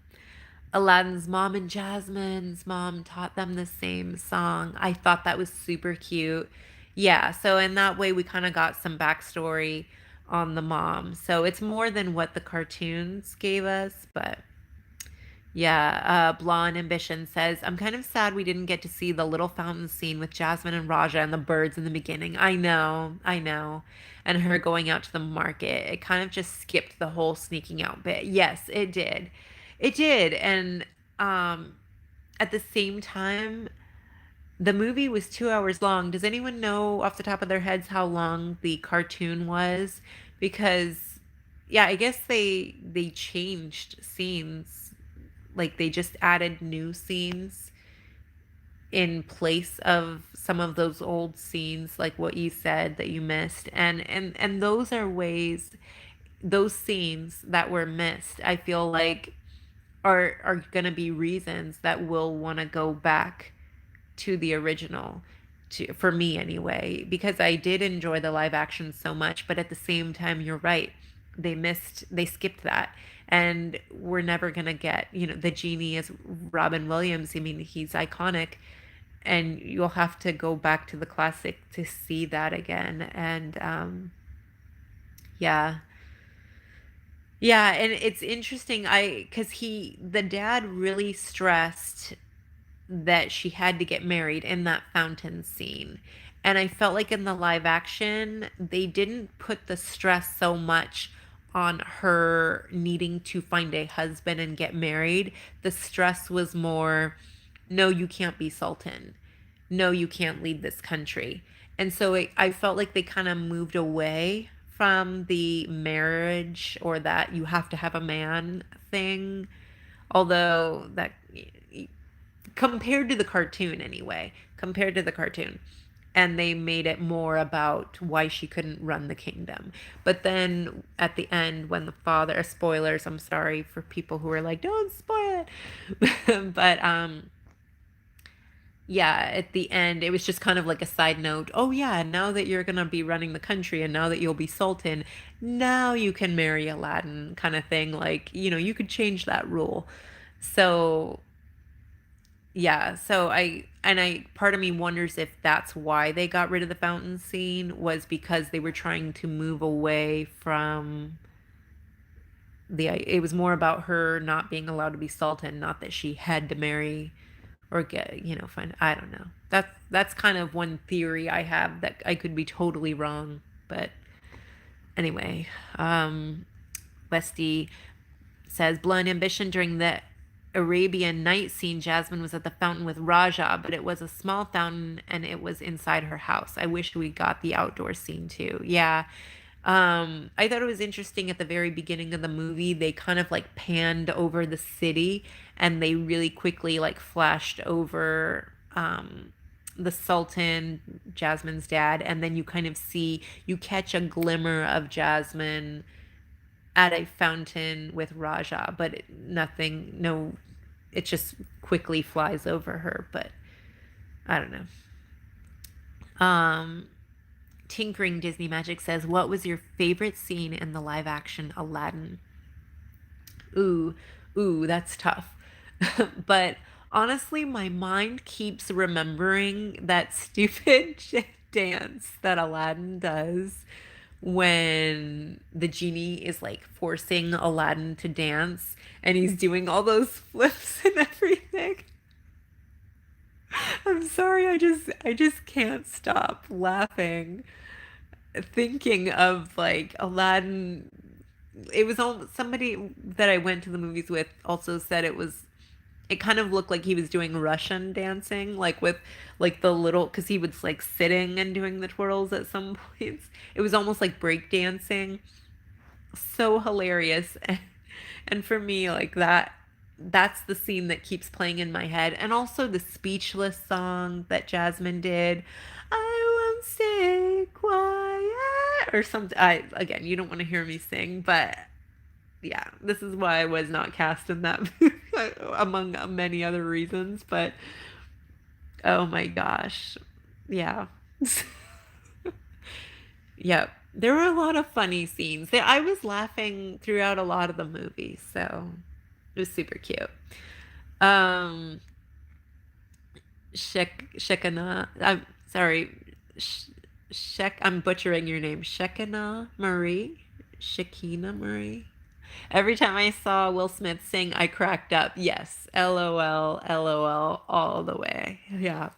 Aladdin's mom and Jasmine's mom taught them the same song. I thought that was super cute. Yeah, so in that way, we kind of got some backstory on the mom. So it's more than what the cartoons gave us, but yeah, Blonde Ambition says, I'm kind of sad we didn't get to see the little fountain scene with Jasmine and Raja and the birds in the beginning. I know, I know. And her going out to the market. It kind of just skipped the whole sneaking out bit. Yes, it did. It did. And um, at the same time, the movie was 2 hours long. Does anyone know off the top of their heads how long the cartoon was? Because, yeah, I guess they changed scenes, like they just added new scenes in place of some of those old scenes, like what you said that you missed. And those are ways, those scenes that were missed, I feel like are going to be reasons that we'll want to go back to the original, to for me anyway, because I did enjoy the live action so much, but at the same time you're right, they skipped that, and we're never going to get, the Genie as Robin Williams. I mean, he's iconic, and you'll have to go back to the classic to see that again. And yeah. Yeah, and it's interesting, because the dad really stressed that she had to get married in that fountain scene. And I felt like in the live action, they didn't put the stress so much on her needing to find a husband and get married. The stress was more, no, you can't be Sultan. No, you can't lead this country. And so I felt like they kind of moved away from the marriage or that you have to have a man thing. Although that, compared to the cartoon anyway, compared to the cartoon, and they made it more about why she couldn't run the kingdom. But then at the end, when the father, spoilers, I'm sorry for people who are like, don't spoil it. But yeah, at the end, it was just kind of like a side note. Oh yeah, now that you're gonna be running the country and now that you'll be sultan, now you can marry Aladdin, kind of thing. Like, you could change that rule. So yeah, so part of me wonders if that's why they got rid of the fountain scene, was because they were trying to move away from it was more about her not being allowed to be sultan, not that she had to marry or get, find, I don't know. That's kind of one theory I have, that I could be totally wrong, but anyway, Westy says, Blind Ambition, during the Arabian Night scene, Jasmine was at the fountain with Raja, but it was a small fountain and it was inside her house. I wish we got the outdoor scene too. Yeah. I thought it was interesting at the very beginning of the movie, they kind of like panned over the city and they really quickly like flashed over the Sultan, Jasmine's dad, and then you catch a glimmer of Jasmine at a fountain with Raja, but nothing, no, it just quickly flies over her, but I don't know. Tinkering Disney Magic says, what was your favorite scene in the live action Aladdin? Ooh, ooh, that's tough. But honestly, my mind keeps remembering that stupid dance that Aladdin does when the genie is like forcing Aladdin to dance and he's doing all those flips and everything. I'm sorry, I just can't stop laughing thinking of like Aladdin. It was all somebody that I went to the movies with also said it kind of looked like he was doing Russian dancing, like with like the little, because he was like sitting and doing the twirls at some points. It was almost like break dancing. So hilarious. And for me, like that's the scene that keeps playing in my head. And also the Speechless song that Jasmine did. I won't stay quiet or something. I again, you don't want to hear me sing, but yeah, this is why I was not cast in that movie, among many other reasons. But oh my gosh, yeah, yep. There were a lot of funny scenes. I was laughing throughout a lot of the movie, so it was super cute. Um, Shekina, I'm sorry, Sh- I'm butchering your name. Shekina Marie, Shekina Marie. Every time I saw Will Smith sing, I cracked up. Yes, LOL, LOL, all the way. Yeah,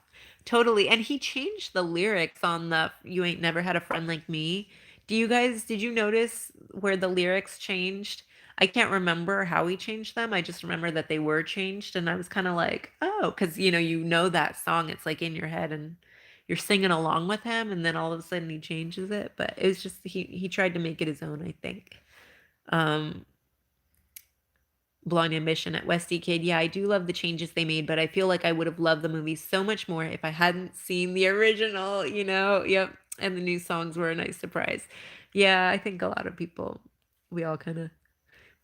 totally. And he changed the lyrics on the "You Ain't Never Had a Friend Like Me." Did you notice where the lyrics changed? I can't remember how he changed them. I just remember that they were changed, and I was kind of like, oh, because you know that song. It's like in your head, and you're singing along with him, and then all of a sudden he changes it. But it was just he tried to make it his own, I think. Um, Blonde Ambition at Westy Kid. Yeah, I do love the changes they made, but I feel like I would have loved the movie so much more if I hadn't seen the original, you know? Yep. And the new songs were a nice surprise. Yeah, I think a lot of people, we all kind of.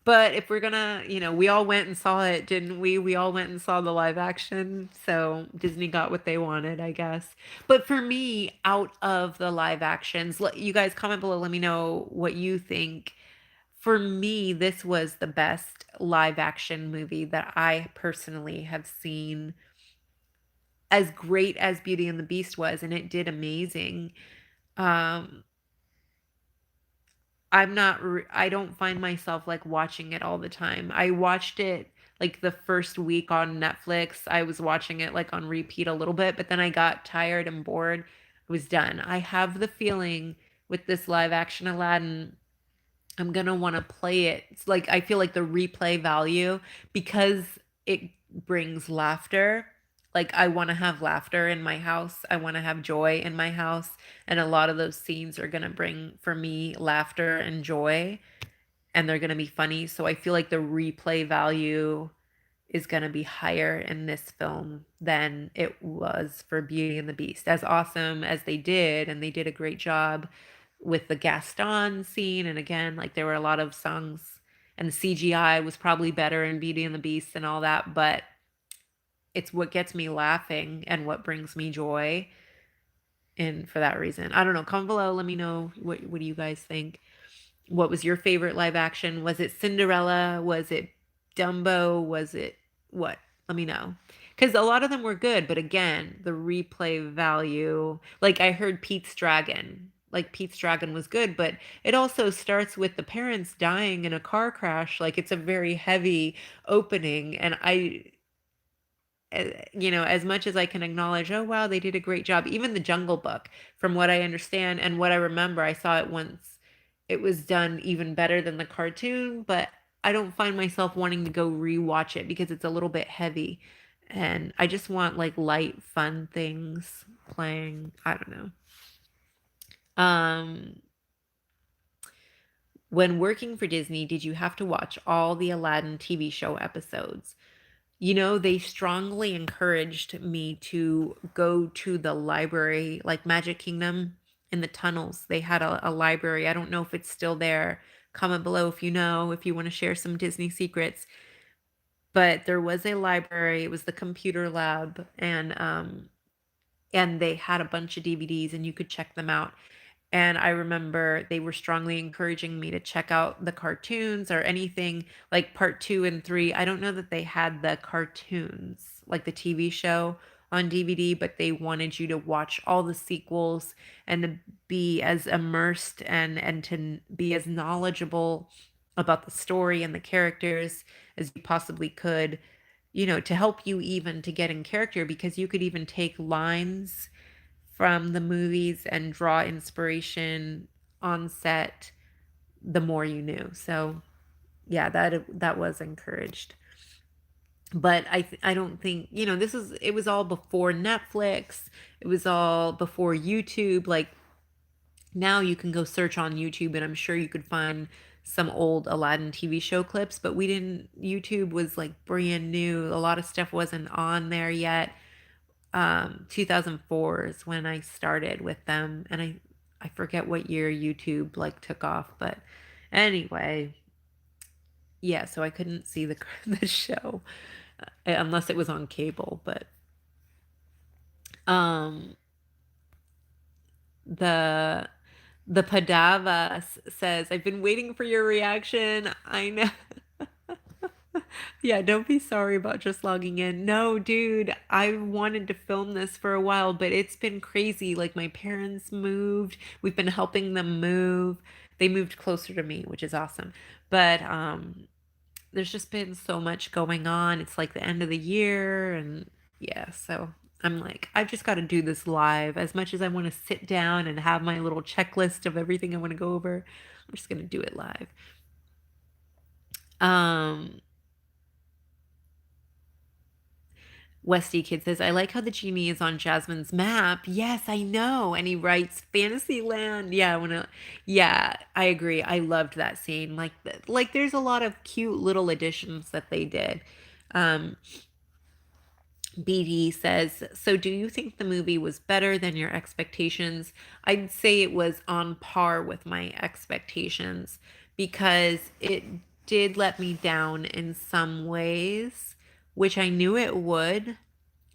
But if we're gonna, we all went and saw it, didn't we? We all went and saw the live action. So Disney got what they wanted, I guess. But for me, out of the live actions, you guys comment below, let me know what you think. For me, this was the best live action movie that I personally have seen. As great as Beauty and the Beast was, and it did amazing. Um, I don't find myself like watching it all the time. I watched it like the first week on Netflix. I was watching it like on repeat a little bit, but then I got tired and bored. I was done. I have the feeling with this live action Aladdin I'm gonna want to play it. It's like I feel like the replay value because it brings laughter. Like I want to have laughter in my house. I want to have joy in my house, and a lot of those scenes are gonna bring for me laughter and joy, and they're gonna be funny. So I feel like the replay value is going to be higher in this film than it was for Beauty and the Beast. As awesome as they did, and they did a great job with the Gaston scene. And again, like there were a lot of songs, and the CGI was probably better in Beauty and the Beast and all that, but it's what gets me laughing and what brings me joy. And for that reason, I don't know. Comment below. Let me know what do you guys think. What was your favorite live action? Was it Cinderella? Was it Dumbo? Was it what? Let me know. Because a lot of them were good, but again, the replay value. Like I heard Pete's Dragon. Like Pete's Dragon was good, but it also starts with the parents dying in a car crash. Like it's a very heavy opening. And as much as I can acknowledge, oh wow, they did a great job. Even the Jungle Book, from what I understand and what I remember, I saw it once. It was done even better than the cartoon, but I don't find myself wanting to go rewatch it because it's a little bit heavy. And I just want like light, fun things playing. I don't know. When working for Disney, did you have to watch all the Aladdin TV show episodes? They strongly encouraged me to go to the library, like Magic Kingdom in the tunnels. They had a library. I don't know if it's still there. Comment below if you know, if you want to share some Disney secrets. But there was a library. It was the computer lab, and they had a bunch of DVDs, and you could check them out. And I remember they were strongly encouraging me to check out the cartoons or anything like part 2 and 3. I don't know that they had the cartoons, like the TV show on DVD, but they wanted you to watch all the sequels and to be as immersed and to be as knowledgeable about the story and the characters as you possibly could, to help you even to get in character, because you could even take lines from the movies and draw inspiration on set the more you knew. So yeah, that was encouraged. But I don't think, it was all before Netflix. It was all before YouTube. Like, now you can go search on YouTube and I'm sure you could find some old Aladdin TV show clips, but we didn't YouTube was like brand new. A lot of stuff wasn't on there yet. 2004 is when I started with them, and I forget what year YouTube like took off, but anyway, yeah, so I couldn't see the the show unless it was on cable, but um the the Padava says, "I've been waiting for your reaction." I know. Yeah, don't be sorry about just logging in. No, dude, I wanted to film this for a while, but it's been crazy. Like, my parents moved. We've been helping them move. They moved closer to me, which is awesome. But there's just been so much going on. It's like the end of the year, and yeah, so I'm like, I've just got to do this live. As much as I want to sit down and have my little checklist of everything I want to go over, I'm just going to do it live. Um Westy Kid says, I like how the genie is on Jasmine's map. Yes, I know. And he writes Fantasyland. Yeah, I agree. I loved that scene. Like there's a lot of cute little additions that they did. Um, BD says, so do you think the movie was better than your expectations? I'd say it was on par with my expectations because it did let me down in some ways, which I knew it would,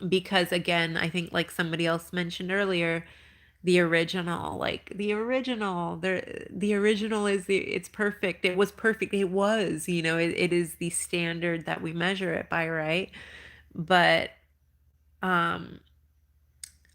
because again, I think like somebody else mentioned earlier, the original is it's perfect. It was perfect. It was, it is the standard that we measure it by, right? But um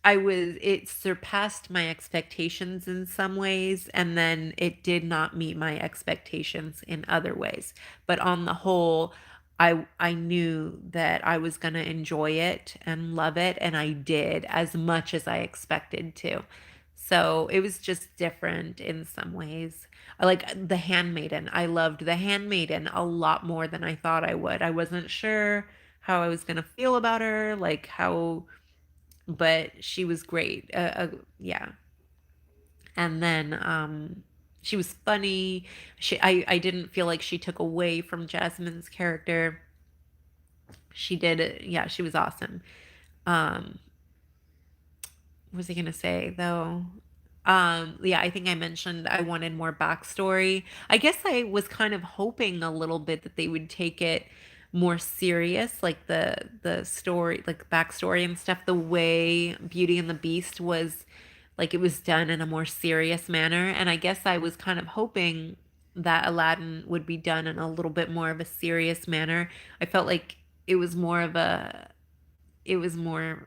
it surpassed my expectations in some ways, and then it did not meet my expectations in other ways. But on the whole, I knew that I was going to enjoy it and love it, and I did as much as I expected to. So it was just different in some ways. I like the Handmaiden. I loved the Handmaiden a lot more than I thought I would. I wasn't sure how I was going to feel about her, like how, but she was great. Yeah. And then she was funny. I didn't feel like she took away from Jasmine's character. She did it. Yeah, she was awesome. Um, what was I gonna say though? Yeah, I think I mentioned I wanted more backstory. I guess I was kind of hoping a little bit that they would take it more serious, like the story, like backstory and stuff, the way Beauty and the Beast was, like it was done in a more serious manner. And I guess I was kind of hoping that Aladdin would be done in a little bit more of a serious manner. I felt like it was more of a it was more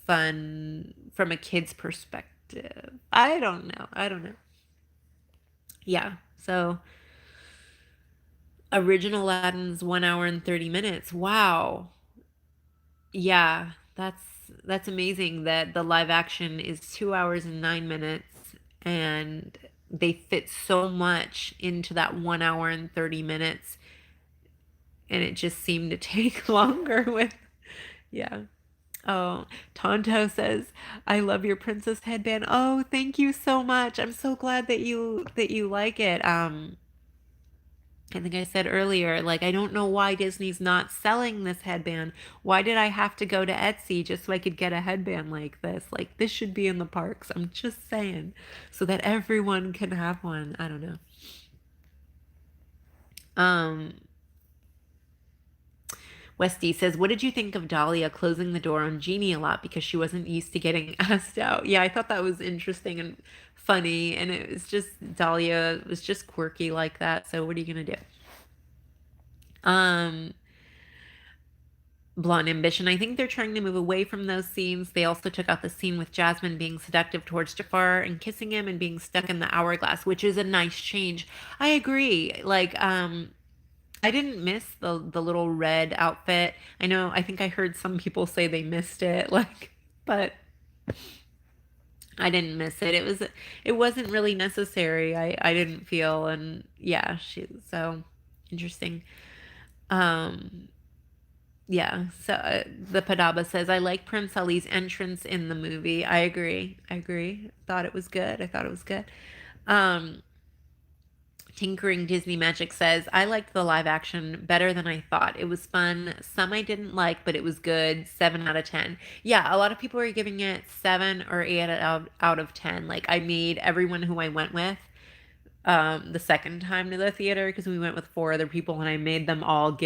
fun from a kid's perspective. I don't know. I don't know. Yeah. So original Aladdin's 1 hour and 30 minutes. Wow. Yeah. That's amazing that the live action is 2 hours and 9 minutes, and they fit so much into that 1 hour and 30 minutes, and it just seemed to take longer with, yeah. Oh, Tonto says, "I love your princess headband." Oh, thank you so much. I'm so glad that you like it. I think I said earlier, like I don't know why Disney's not selling this headband. Why did I have to go to Etsy just so I could get a headband like this? Like this should be in the parks. I'm just saying, so that everyone can have one. I don't know. Um, Westy says, what did you think of Dahlia closing the door on Genie a lot because she wasn't used to getting asked out? Yeah, I thought that was interesting and funny, and it was just Dahlia was just quirky like that. So what are you gonna do? Um, Blonde Ambition. I think they're trying to move away from those scenes. They also took out the scene with Jasmine being seductive towards Jafar and kissing him and being stuck in the hourglass, which is a nice change. I agree. I didn't miss the little red outfit. I think I heard some people say they missed it, but I didn't miss it. It wasn't really necessary. I didn't feel, and yeah, so interesting. Um yeah, so the Padaba says, I like Prince Ali's entrance in the movie. I agree. I agree. Thought it was good. I thought it was good. Um, Tinkering Disney Magic says, I liked the live action better than I thought. It was fun. Some I didn't like, but it was good. 7 out of 10. Yeah, a lot of people are giving it 7 or 8 out of 10. Like, I made everyone who I went with the second time to the theater because we went with 4 other people, and I made them all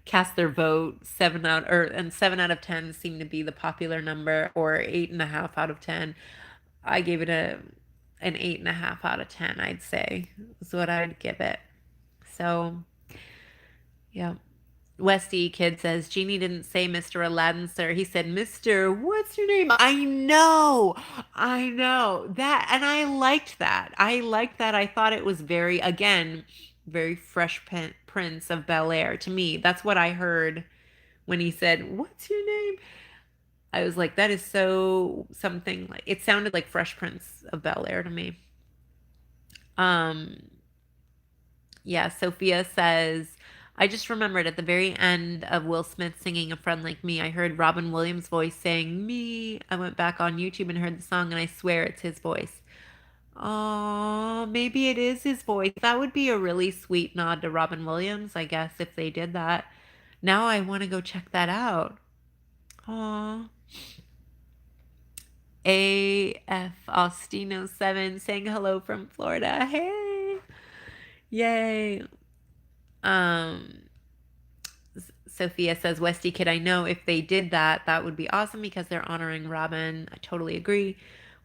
cast their vote. 7 out of 10 seemed to be the popular number, or 8.5 out of 10. I gave it an 8.5 out of 10, I'd say, is what I'd give it. So, yeah. Westy Kid says, Genie didn't say Mr. Aladdin, sir. He said, Mr. What's your name? I know. That, and I liked that. I thought it was very Fresh Prince of Bel-Air to me. That's what I heard when he said, What's your name? I was like, that is so something, like, it sounded like Fresh Prince of Bel-Air to me. Um, yeah, Sophia says, I just remembered at the very end of Will Smith singing A Friend Like Me, I heard Robin Williams' voice saying, me. I went back on YouTube and heard the song, and I swear it's his voice. Oh, maybe it is his voice. That would be a really sweet nod to Robin Williams, I guess, if they did that. Now I want to go check that out. Aw. AF Austino 7 saying hello from Florida. Hey. Yay. Um Sophia says, Westy Kid, I know if they did that, that would be awesome because they're honoring Robin. I totally agree.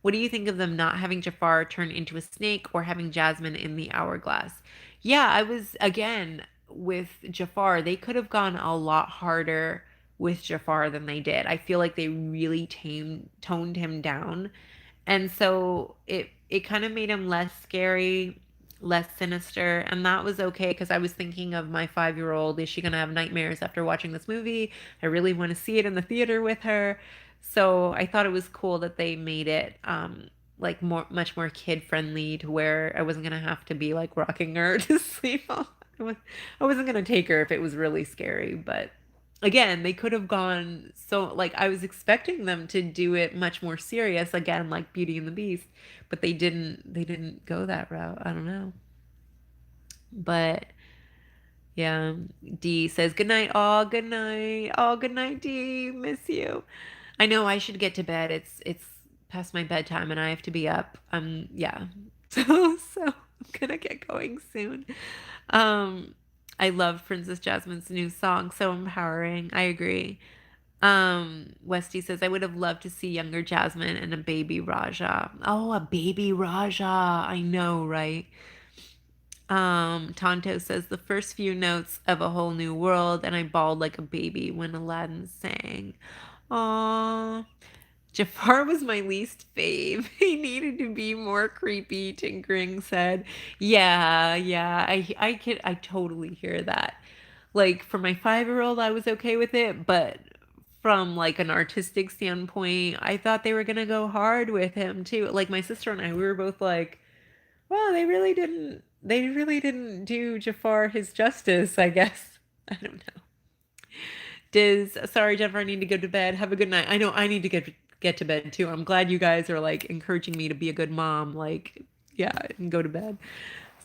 What do you think of them not having Jafar turn into a snake or having Jasmine in the hourglass? Yeah, I was, again, with Jafar, they could have gone a lot harder with Jafar than they did. I feel like they really toned him down. And so it kind of made him less scary, less sinister, and that was okay because I was thinking of my 5-year-old. Is she gonna have nightmares after watching this movie? I really want to see it in the theater with her. So I thought it was cool that they made it like much more kid friendly, to where I wasn't gonna have to be like rocking her to sleep. I wasn't gonna take her if it was really scary, but again, they could have gone, so like I was expecting them to do it much more serious, again, like Beauty and the Beast, but they didn't go that route. I don't know. But yeah, D says good night, all good night, all good night, D. Miss you. I know I should get to bed. It's past my bedtime and I have to be up. Yeah. So I'm gonna get going soon. Um I love Princess Jasmine's new song, so empowering. I agree. Westy says, I would have loved to see younger Jasmine and a baby Raja. Oh, a baby Raja. I know, right? Tonto says, the first few notes of A Whole New World, and I bawled like a baby when Aladdin sang. Aww. Jafar was my least fave. He needed to be more creepy, Tinkering said. Yeah, I totally hear that. Like, for my 5-year-old, I was okay with it, but from like an artistic standpoint, I thought they were gonna go hard with him too. Like, my sister and I, we were both like, well, they really didn't do Jafar his justice, I guess. I don't know. Sorry, Jennifer, I need to go to bed. Have a good night. I know I need to get to bed too. I'm glad you guys are like encouraging me to be a good mom. Like, yeah, and go to bed.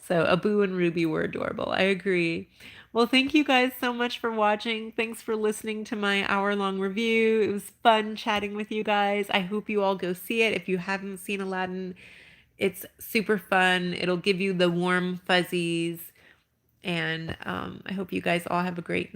So Abu and Ruby were adorable. I agree. Well, thank you guys so much for watching. Thanks for listening to my hour-long review. It was fun chatting with you guys. I hope you all go see it. If you haven't seen Aladdin, it's super fun. It'll give you the warm fuzzies. And I hope you guys all have a great night.